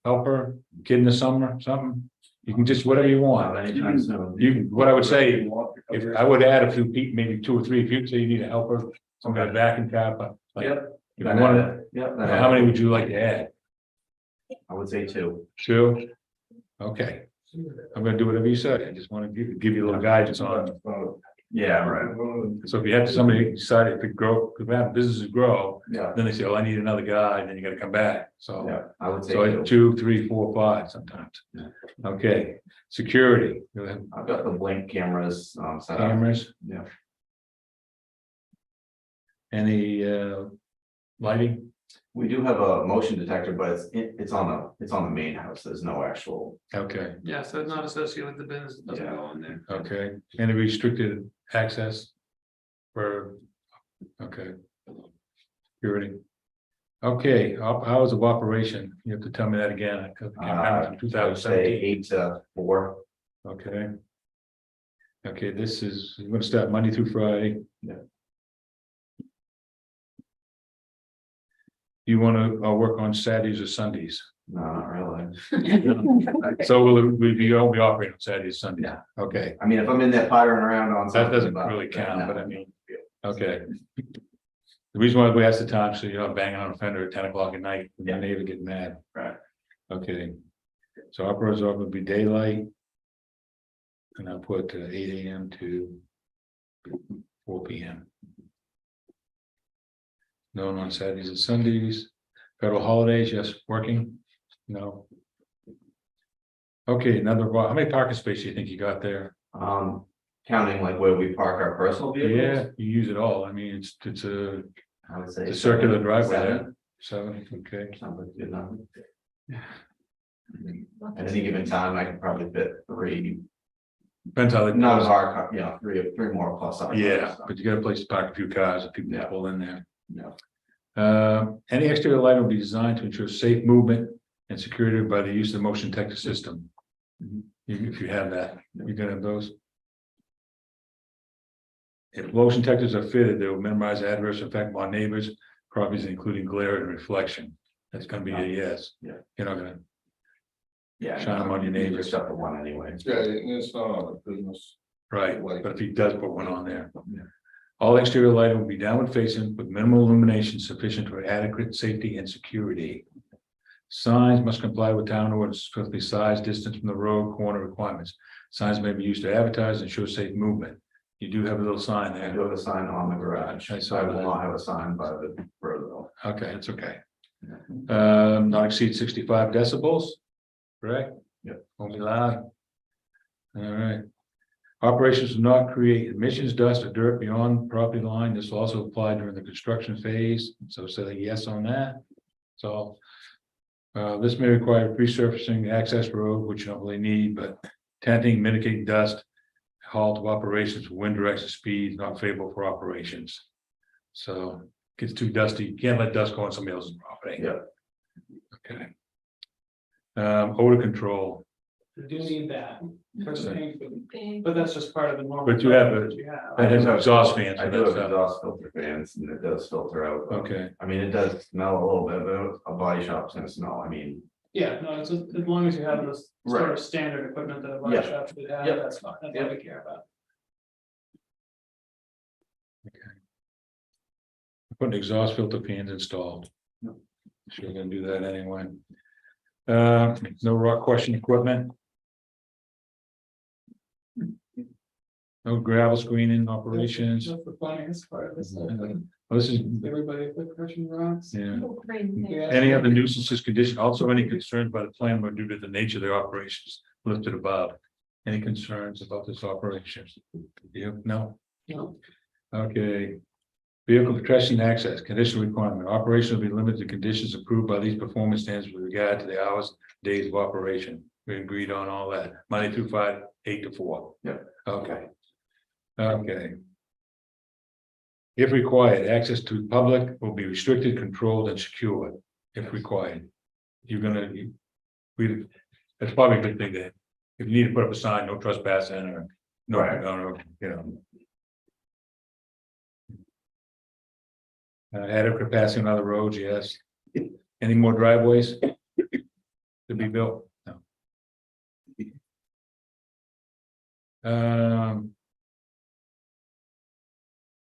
Helper, kid in the summer, something? You can just whatever you not want. anytime soon. You, what I would say, if I would add a few people, maybe 2 or 3, if you say you need a helper, some kind of vacuum cap, but like, Yep. if you want, Yep. how many would you like to add? I would say 2. 2? Okay, I'm gonna do whatever you say. I just want to give you a little guidance on. Yeah, right, So if you have somebody decide if it grow, if businesses grow, yeah, then they say, oh, I need another guy, then you gotta come back. So. yeah, I would say So 2. 2, 3, 4, 5 sometimes. Yeah. Okay, security, you have I've got the blink cameras, set up, cameras, yeah, any lighting? we do have a motion detector, but it's on the main house, there's no actual. Okay, Yeah, so it's not associated with the business, it doesn't Yeah. go on there. okay, any restricted access for, okay. Security. Okay, hours of operation, you have to tell me that again, I can't remember, from I would say 2017, 8 to 4. okay. Okay, this is, you're gonna start Monday through Friday. Yeah. You wanna work on Saturdays or Sundays? No, not really. So we'll be operating on Saturdays, Sundays? Yeah. Okay, I mean, if I'm in there firing around on that something. doesn't but- really count, no. but I mean, okay. The reason why we ask the time, so you're not banging on a fender at 10 o'clock at night, and your neighbor get mad. Right. Okay, so operators are gonna be daylight. And I'll put 8 AM to 4 PM. No on Saturdays and Sundays, federal holidays, yes, working, no. Okay, how many parking spaces do you think you got there? Counting like where we park our personal vehicles. Yeah, you use it all, I mean, it's a I would say. a circular driveway 7. there, 7, okay. Sounds like good enough. At any given time, I could probably fit 3, Depends how they. not as our, 3 more plus. our Yeah, cars, so. but you got a place to park a few cars if people Yeah. pull in there. Yeah. Any exterior lighting will be designed to ensure safe movement and security by the use of the motion detector system. If you have that, you're gonna have those. If motion detectors are fitted, they will minimize adverse effect on neighbors, properties, including glare and reflection. That's gonna be a yes. Yeah. You're not gonna, Yeah. Shine 'em on your neighbors. Except for one anyway. Yeah, and it's not on a business. right, Like- but if he does put one on there. Yeah. All exterior lighting will be downward facing with minimal illumination sufficient for adequate safety and security. Signs must comply with town orders, strictly size, distance from the road, corner requirements. Signs may be used to advertise and show safe movement. You do have a little sign I there. do have a sign on the garage. I saw I will that. not have a sign by the road though. Okay, it's okay. Not exceed 65 decibels, correct? Yep. Won't be loud. All right. Operations will not create emissions, dust, or dirt beyond property line. This will also apply during the construction phase. So say yes on that. So. This may require resurfacing access road, which you don't really need, but tenting, mitigating dust. Halt of operations for wind direction speeds not favorable for operations. So gets too dusty, you can't let dust go on somebody else's property. Yeah. Okay. Odor control, We do need that. for the So- paint, But that's just part of the normal. But you have that a- you have. that has exhaust fans. I so do have that's up. exhaust filter fans and it does filter out. but, Okay, I mean, it does smell a little bit, but a body shop's gonna smell, I mean, Yeah, no, it's as long as you have this sort Right. of standard equipment that a body Yeah. shop should have, Yep. that's fine, that's all we care about. putting exhaust filter fans installed. Yep. Sure, we're gonna do that anyway. No rock crushing equipment. No gravel screening operations. That's the funniest part of this, Well, this is, everybody quit crushing rocks. yeah. Yeah. Any other nuisances condition, also any concerns by the plan were due to the nature of their operations listed above. Any concerns about this operation? You, no? No. Okay. Vehicle protection and access, condition requirement, operation will be limited to conditions approved by these performance standards with regard to the hours, days of operation. We agreed on all that, Monday through Friday, 8 to 4. Yeah. Okay. Okay. If required, access to the public will be restricted, controlled, and secured, if required. You're gonna, that's probably a good thing that, if you need to put up a sign, no trespassing, or no, Right. no, you know. Adequate capacity on other roads, yes. Any more driveways? To be built? No.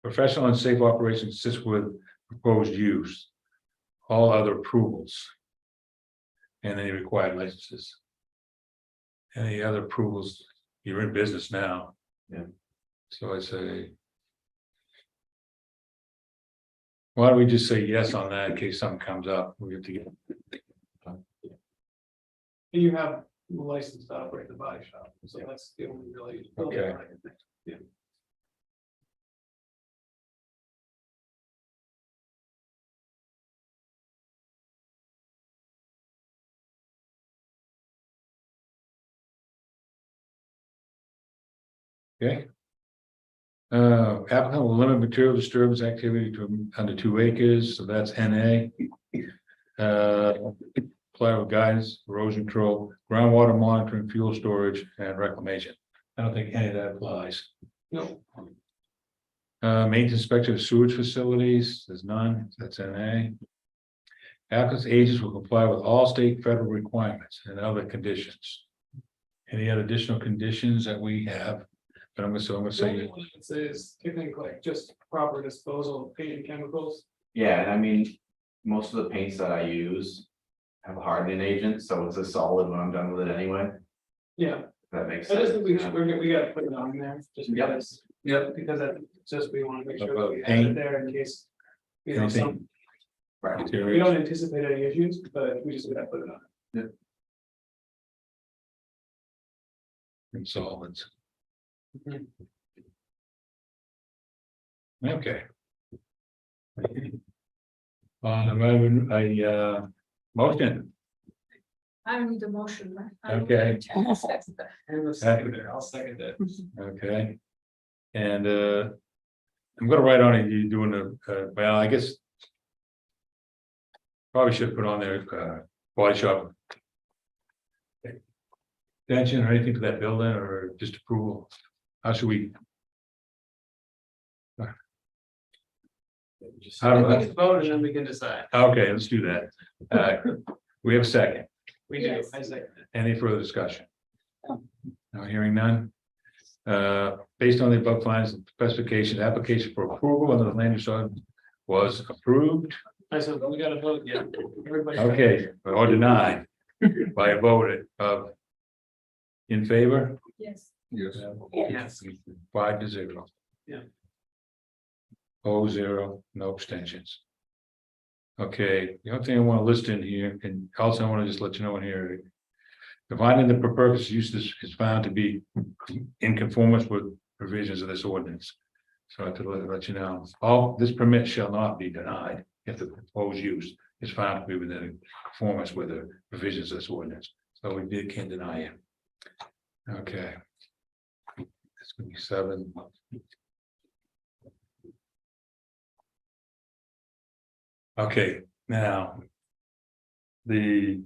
Professional and safe operations assist with proposed use. All other approvals. And any required licenses. Any other approvals, you're in business now. Yeah. So I say. Why don't we just say yes on that in case something comes up, we have to get. You have license to operate the body shop, so that's the only really. Okay. Yeah. Okay. Applicant will limit material disturbance activity to under 2 acres, so that's NA. Apply with guidance, erosion control, groundwater monitoring, fuel storage, and reclamation. I don't think any of that applies. No, Maintenance inspection of sewage facilities, there's none, that's NA. Applicant's agents will comply with all state, federal requirements and other conditions. Any other additional conditions that we have? But I'm gonna the only say, one I would say is technically just proper disposal of paint and chemicals. yeah, and I mean, most of the paints that I use. Have a hardening agent, so it's a solid when I'm done with it anyway, if Yeah, that makes I sense. just think we should, we gotta put it on there, just Yep. because. Yep. Because that, just, we wanna make sure that About we have paint? it there in case. You know, anything? some, Right, we Materials? don't anticipate any issues, but we just gotta put it on. And solvents. Mhm. Okay. I motion, I need a motion. Right? I don't Okay. know. I'll second it. okay. And I'm gonna write on it, you doing the, well, I guess. Probably should put on there, body shop. Extension or anything to that building or just approval? How should we? How do Let's vote and then we can decide. Okay, let's do that. We have a second. We do, Yes. I second it. Any further discussion? No, hearing none. Based on the above findings and specifications, application for approval under the land use ordinance was approved. I said, we gotta vote, yeah. Everybody. Okay, or denied by a vote of in favor, Yes. Yes. Yes. 5-0. Yeah. 0, no abstentions. Okay, the only thing I want to list in here, and also I want to just let you know in here. Providing the purpose use is found to be in conformance with provisions of this ordinance. So I have to let you know, all this permit shall not be denied if the proposed use is found to be within conformance with the provisions of this ordinance. So we can't deny it. Okay. It's gonna be 7. Okay, now. The.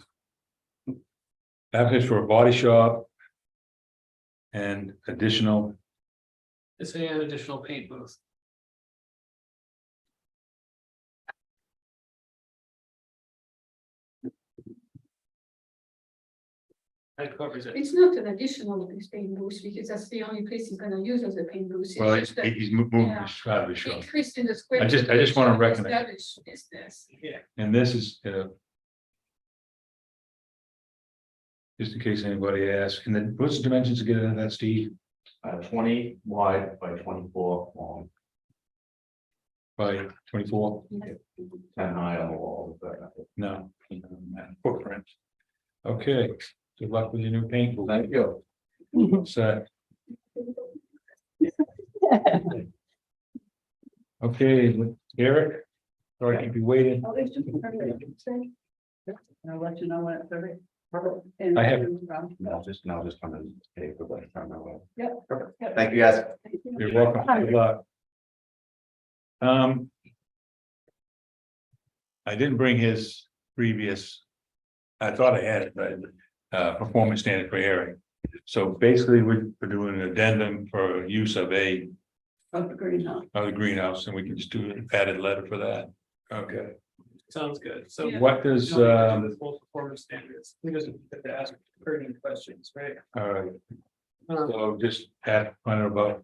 Application for a body shop. And additional, It's an additional paint booth. That covers it. It's not an additional paint booth because that's the only place he's gonna use as a paint booth. It's well, just that he's moving yeah. this out of the shop. increased in the square. I just wanna footage of recognize- established business. Yeah. And this is, just in case anybody asks, and then what's the dimensions to get into that, Steve? 20 wide by 24 long, By 24? 10 high on the wall. No. Footprint. Okay, good luck with your new paint. booth. Thank you. Set. Okay, Eric, sorry to keep you waiting. I'll let you know when it's ready. I have- Now just come and pay for the time away. Yep. Yep. Thank you, guys. You're welcome. Good luck. I didn't bring his previous. I thought I had it, but performance standard for Eric. So basically, we're doing an addendum for use of a Of the greenhouse. of the greenhouse, and we can just do an added letter for that. Okay, Sounds good. So. Yeah. what does The full performance standards. He doesn't have to ask pertinent questions, right? all right, Um, so just find out about.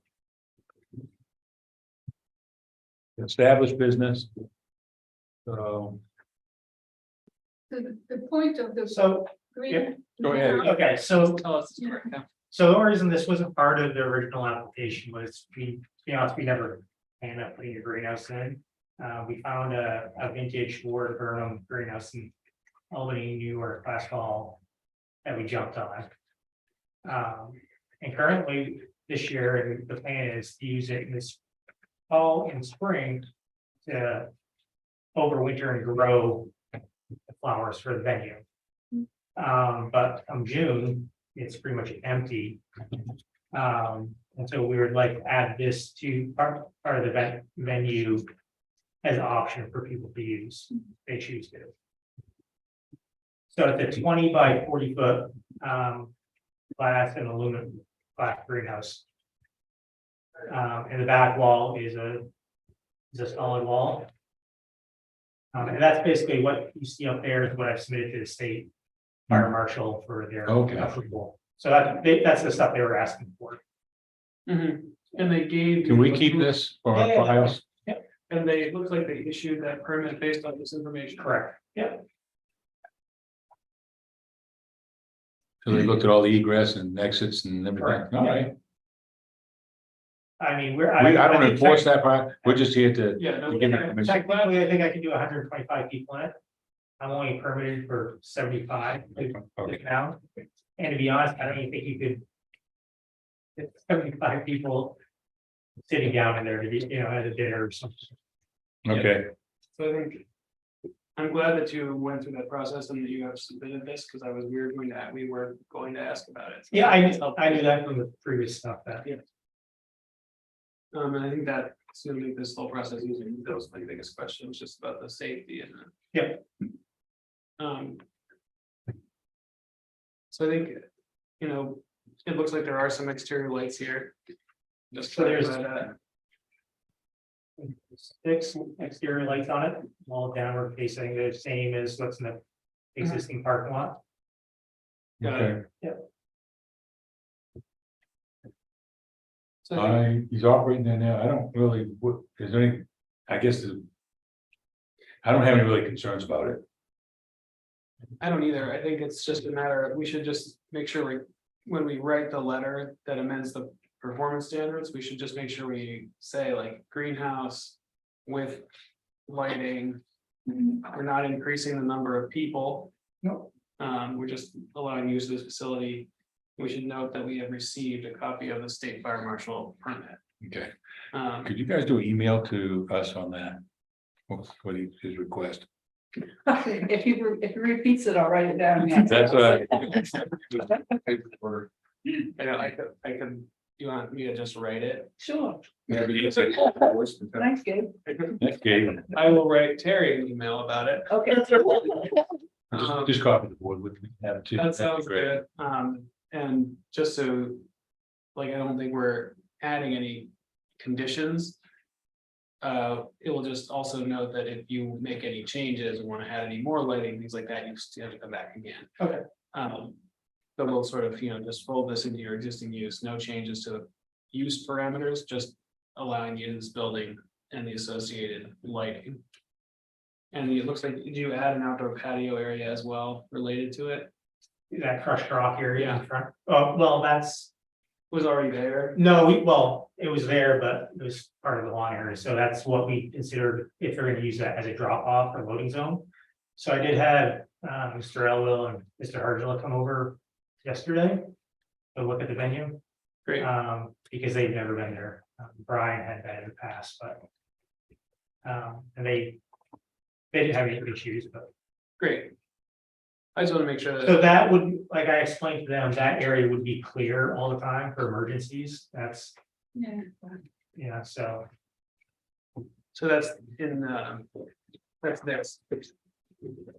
Established business. So, The point of the So, green. go ahead. okay, so, Tell us it's correct now. so the only reason this wasn't part of the original application was we, to be honest, we never ended up putting a greenhouse in. We found a vintage Ward Burnham greenhouse in Albany, New York last fall that we jumped on. And currently this year, the plan is to use it in this fall and spring to overwinter and grow the flowers for the venue. But come June, it's pretty much empty. And so we would like to add this to part of the venue as an option for people to use, if they choose to. So it's a 20 by 40 foot glass and aluminum glass greenhouse. And the back wall is a solid wall. And that's basically what you see up there is what I've submitted to the state fire marshal for their Okay. approval. So that's the stuff they were asking for. Mhm. And they gave. Can we keep this for our Yeah, yeah, yeah. files? And they, it looks like they issued that permit based on this information. Correct. Yeah. So they looked at all the egress and exits and everything, Correct. all right. I mean, I don't think enforce that part, we're just here to. Yeah, no, give it permission. Technically, I think I can do 125 people in it. I'm only permitted for 75 Okay. now. And to be honest, I don't even think you could. Get 75 people sitting down in there to be, at a dinner or something. Okay, So I think. I'm glad that you went through that process and that you have submitted this, because I was, we were going to ask about it. Yeah, I knew that from the previous stuff that. And I think that it's gonna make this whole process easier. That was my biggest question, was just about the safety and. Yep. Um. So I think, it looks like there are some exterior lights here. Just So there's- clarify that. 6 exterior lights on it, all downward facing, the same as what's in the existing parking lot. Got it. okay, So I think- he's operating in there, I don't really, is there any, I guess. I don't have any really concerns about it. I don't either. I think it's just a matter of, we should just make sure when we write the letter that amends the performance standards, we should just make sure we say like greenhouse with lighting. We're not increasing the number of people. No. We're just allowing use of this facility. We should note that we have received a copy of the state fire marshal permit. Okay, Um, could you guys do an email to us on that? What his request? If he repeats it, I'll write it down. Yeah. That's right. I know, I could, you want me to just write it? Sure, Maybe you say- thanks, Gabe. That's Gabe. I will write Terry an email about it. Okay. Just copy the board with me. Have it too. That That'd be sounds great. good, and just so, like, I don't think we're adding any conditions. It will just also note that if you make any changes and wanna add any more lighting, things like that, you still have to come back again. Okay. So we'll sort of, just fold this into your existing use, no changes to the use parameters, just allowing you this building and the associated lighting. And it looks like, did you add an outdoor patio area as well related to it? That crushed rock area Yeah. in front. Oh, well, that's, Was already there? no, well, it was there, but it was part of the lawn area, so that's what we considered if they're gonna use that as a drop off or loading zone. So I did have Mr. Elwell and Mr. Hargela come over yesterday to look at the venue. Great. Because they've never been there. Brian had been in the past, but. And they didn't have any issues, but. Great. I just want to make sure So that, that would, like I explained to them, that area would be clear all the time for emergencies. That's, Yeah. so. so that's in, that's this.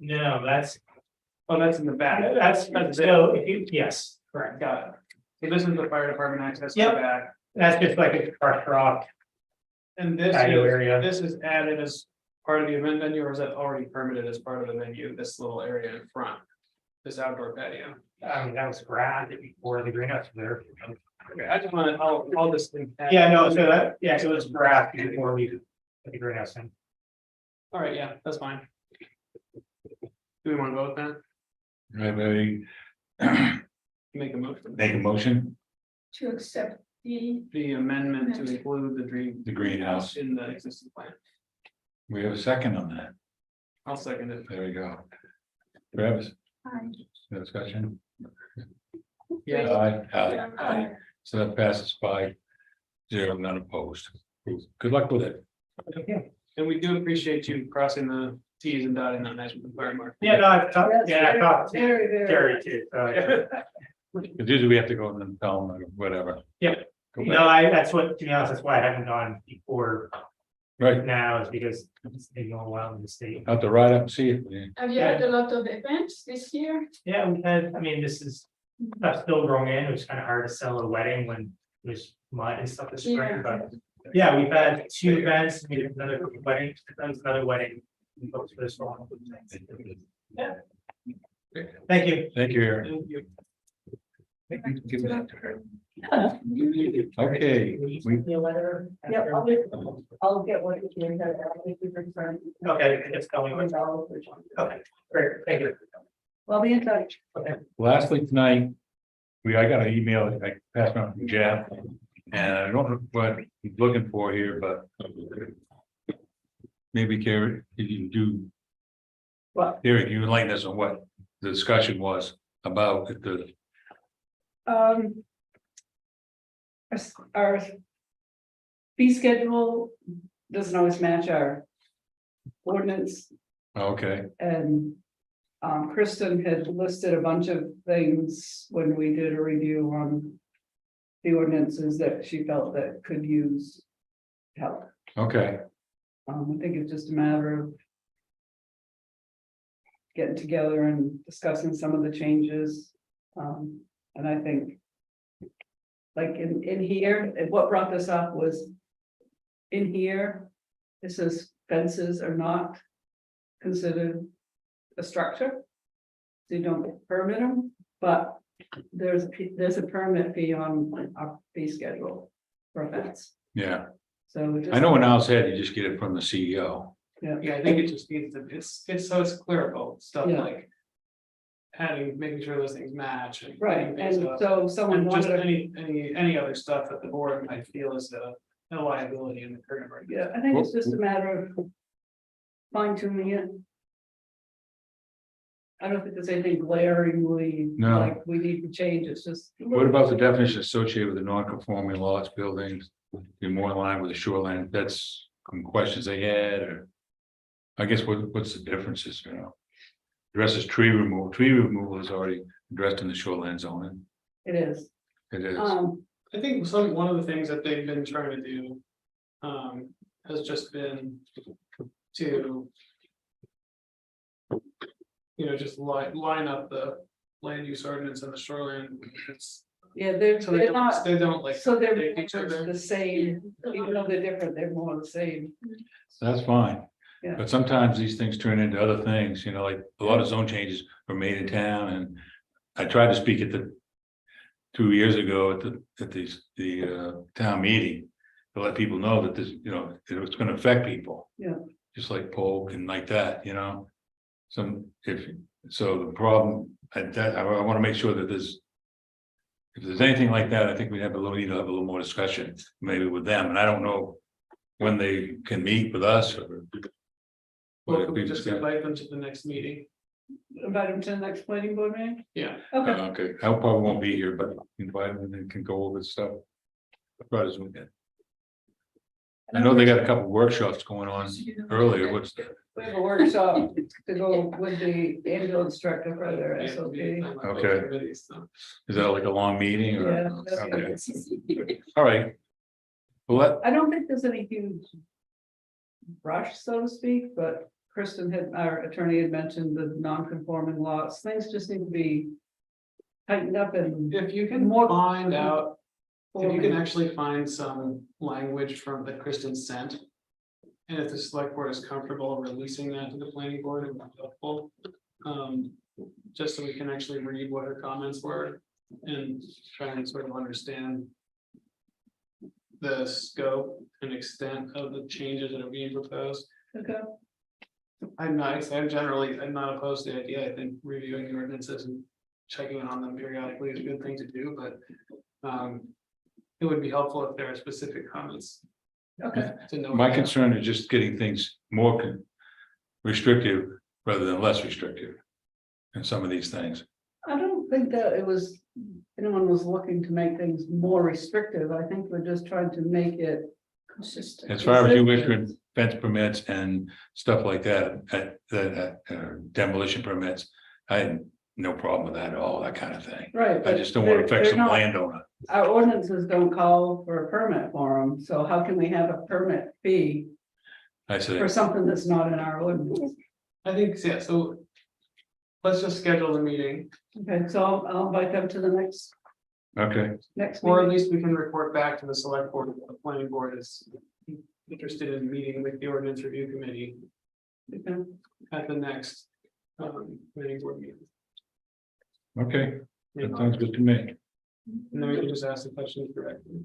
No, that's, Oh, that's in the back. that's, so if you, yes, correct. Got it. So this is the fire department access to Yep. the back. That's just like a crushed rock And this patio is, area. this is added as part of the event venue, or is that already permitted as part of the venue, this little area in front? This outdoor patio? I mean, that was grass before the greenhouse was there. Okay, I just want to, all this thing. Yeah, no, so that, yeah, so it was grass before we put the greenhouse in. All right, yeah, that's fine. Do we want to vote then? Maybe Make a motion. make a motion, To accept the Amendment to include the dream. the greenhouse. In the existing plan. We have a second on that. I'll second it. There we go. Travis, time. no discussion? Yeah. Aye. So that passes 5-0, none opposed. Good luck with it. And we do appreciate you crossing the Ts and dotting the I's with the fire marshal. Yeah, no, I've talked, Yes, yeah, I talked to very, very. Terry too. Because usually we have to go and then tell them or whatever. Yeah. Go No, back. that's what, to be honest, that's why I haven't gone before Right, now is because it's been going well in the state. have to ride up and see it. Yeah. Have you had a lot of events this year? Yeah, we had, I mean, this is, that's still growing in. It was kind of hard to sell at a wedding when there's mud and stuff this spring, but. Yeah, we've had 2 events, we did another wedding, that was another wedding. We booked for this one. Yeah. Thank you. Thank you, Aaron. Thank you. Give that to her. Okay, we, Yep, I'll get what you can. Okay, it's going. Okay, great, thank you. Well, be in touch. Okay. lastly tonight, I got an email, I passed on from Jeff. And I don't know what he's looking for here, but. Maybe Carrie, if you do. What? Here, you enlighten us on what the discussion was about the, Our fee schedule doesn't always match our ordinance, okay, and Kristen had listed a bunch of things when we did a review on the ordinances that she felt that could use help. okay, I think it's just a matter of getting together and discussing some of the changes. And I think like in here, and what brought this up was in here, it says fences are not considered a structure. So you don't permit them, but there's a permit fee on our fee schedule for a fence. yeah. So just. I know when Al's had, you just get it from the CEO. Yeah, I think it just needs to, it's so it's clerical stuff Yeah. like. Adding, making sure those things match. And Right, things and up. so someone And just wanted to, any other stuff that the board might feel is a liability in the current. yeah, I think it's just a matter of fine tuning it. I don't think there's anything glaringly, No. like, we need to change, it's just. What about the definition associated with the non-conforming lots, buildings, be more in line with the shoreline? That's some questions they had, or. I guess what's the differences, you know? Addresses tree removal is already addressed in the shoreline zoning, It is. it is, I think one of the things that they've been trying to do. Has just been to. Just line up the land use ordinance and the shoreline. It's, Yeah, they're so they not, don't like. so they're take each other. the same, even though they're different, they're more the same. that's fine. Yeah. But sometimes these things turn into other things, you know, like a lot of zone changes were made in town, and I tried to speak at the. 2 years ago at the town meeting, to let people know that this, you know, it was gonna affect people. Yeah. Just like polk and like that, you know. So the problem, I wanna make sure that there's. If there's anything like that, I think we need to have a little more discussion, maybe with them, and I don't know when they can meet with us or. Well, we just invite them to the next meeting. Invite them to the next planning board meeting? Yeah. Okay, Okay, I probably won't be here, but invite them and they can go over stuff. Right as we can. I know they got a couple workshops going on earlier, what's that? we have a workshop to go with the ambulance director for their SOP. Okay. Is that like a long meeting or? Yeah, that's Okay. All right. Well, I don't think there's any huge rush, so to speak, but Kristen our attorney had mentioned the non-conforming lots, things just need to be tightened up and. If you can More- find out, if you can actually find some language from that Kristen sent. And if the select board is comfortable releasing that to the planning board, it would be helpful. Just so we can actually read what her comments were and try and sort of understand. The scope and extent of the changes that are being proposed. Okay, I'm not opposed to the idea. I think reviewing the ordinances and checking in on them periodically is a good thing to do, but. It would be helpful if there are specific comments. okay, To know. my concern is just getting things more restrictive rather than less restrictive. In some of these things. I don't think that anyone was looking to make things more restrictive, I think we're just trying to make it. Consistent. As far as you issued fence permits and stuff like that, demolition permits, I had no problem with that at all, that kind of thing. Right. I but just don't want to affect they're some not- landowner. Our ordinances don't call for a permit for them, so how can we have a permit fee I say, for something that's not in our ordinance? I think, yeah, so. Let's just schedule the meeting, Okay, so I'll invite them to the next okay, or at meeting. least we can report back to the select board, if the planning board is. Interested in meeting with the ordinance review committee Okay. at the next. Planning board meeting. okay, that sounds good to me. And then we can just ask the questions directly.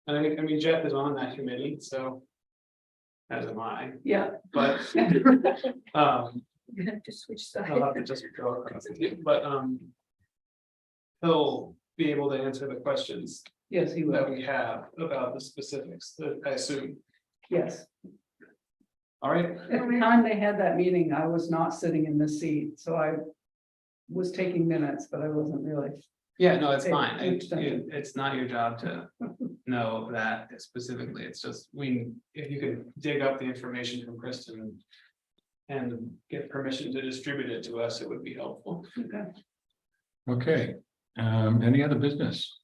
And I mean, Jeff is on that committee, so. As am I, Yeah, but, You have to switch I'll have to sides. just go across it, but, he'll be able to answer the questions yes, he that will, we have about the specifics, I assume. yes. All right, At the time they had that meeting, I was not sitting in the seat, so I was taking minutes, but I wasn't really. yeah, no, it's Hey, fine. understand. It's not your job to know that specifically. It's just, if you could dig up the information from Kristen. And get permission to distribute it to us, it would be helpful. Okay. Okay, any other business?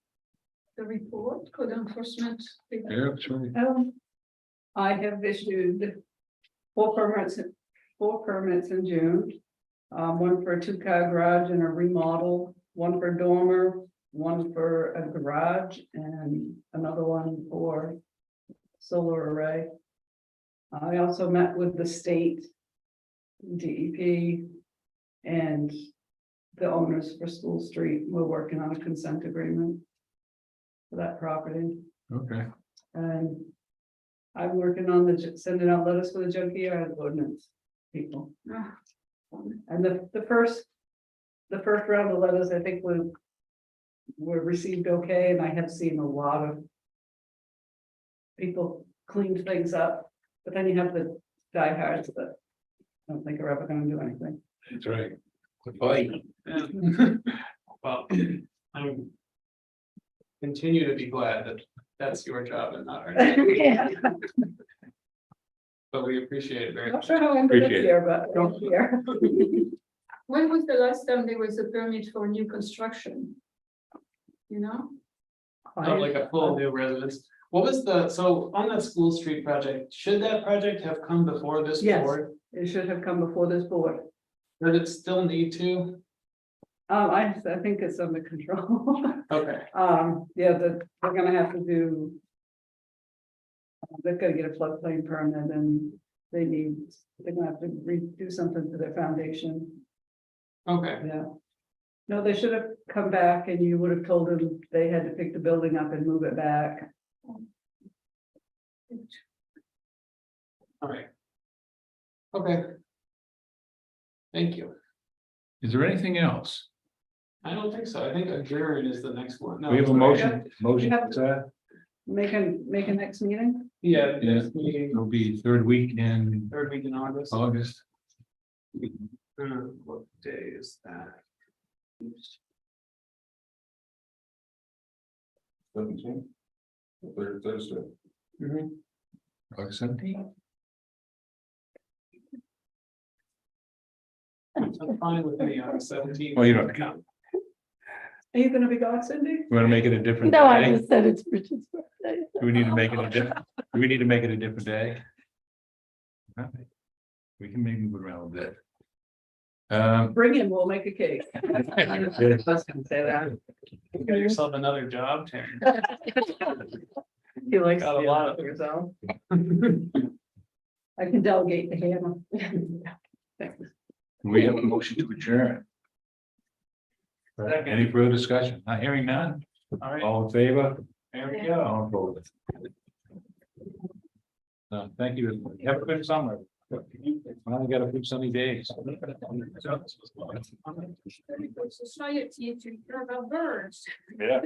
The report, code enforcement. Yeah, that's right. I have issued four permits in June. One for a 2-car garage and a remodel, one for dormer, one for a garage, and another one for solar array. I also met with the state DEP and the owners for School Street. We're working on a consent agreement for that property. Okay, And I'm working on sending out letters for the junkyard ordinance people. Ah, And the first round of letters, I think were received okay, and I have seen a lot of people clean things up, but then you have the diehards that I don't think are ever gonna do anything. that's right. Well, I'm. Continue to be glad that that's your job and not ours, Yeah. but we appreciate it very Not much. sure how I'm gonna Appreciate it. hear, but don't care. When was the last time there was a permit for new construction? You know? Not like a full new residence. What was so on that School Street project, should that project have come before this Yes. board? It should have come before this board. Does it still need to? I think it's under control. Okay, Yeah, they're gonna have to do. They're gonna get a floodplain permit and they're gonna have to redo something to their foundation, okay, yeah. No, they should have come back and you would have told them they had to pick the building up and move it back. all right. Okay. Thank you. Is there anything else? I don't think so. I think adjourn is the next one. No, We have a sorry. motion, have- what's that? Make a next meeting? Yeah, Yeah. next meeting, It'll be third week in third week in August. August. What day is that? 17th? Thursday. Mhm. August 17th. I'm fine with me on 17. Well, you don't have to come. Are you gonna be gone, Cindy? We want to make it a different No, I day? just said it's Richard's birthday. Do we need to make it a different, do we need to make it a different day? Okay. We can maybe move around a bit. Bring him, we'll make a cake. I was gonna say that. You got yourself another job, Terry. He likes Got a to lot of- do it yourself. I can delegate to him. Thanks. We have a motion to adjourn. Second. Any further discussion? Not hearing none. All right, All in favor? there we go. All opposed. Thank you. Have a good summer. Finally got a few sunny days. Society to care about birds. Yeah.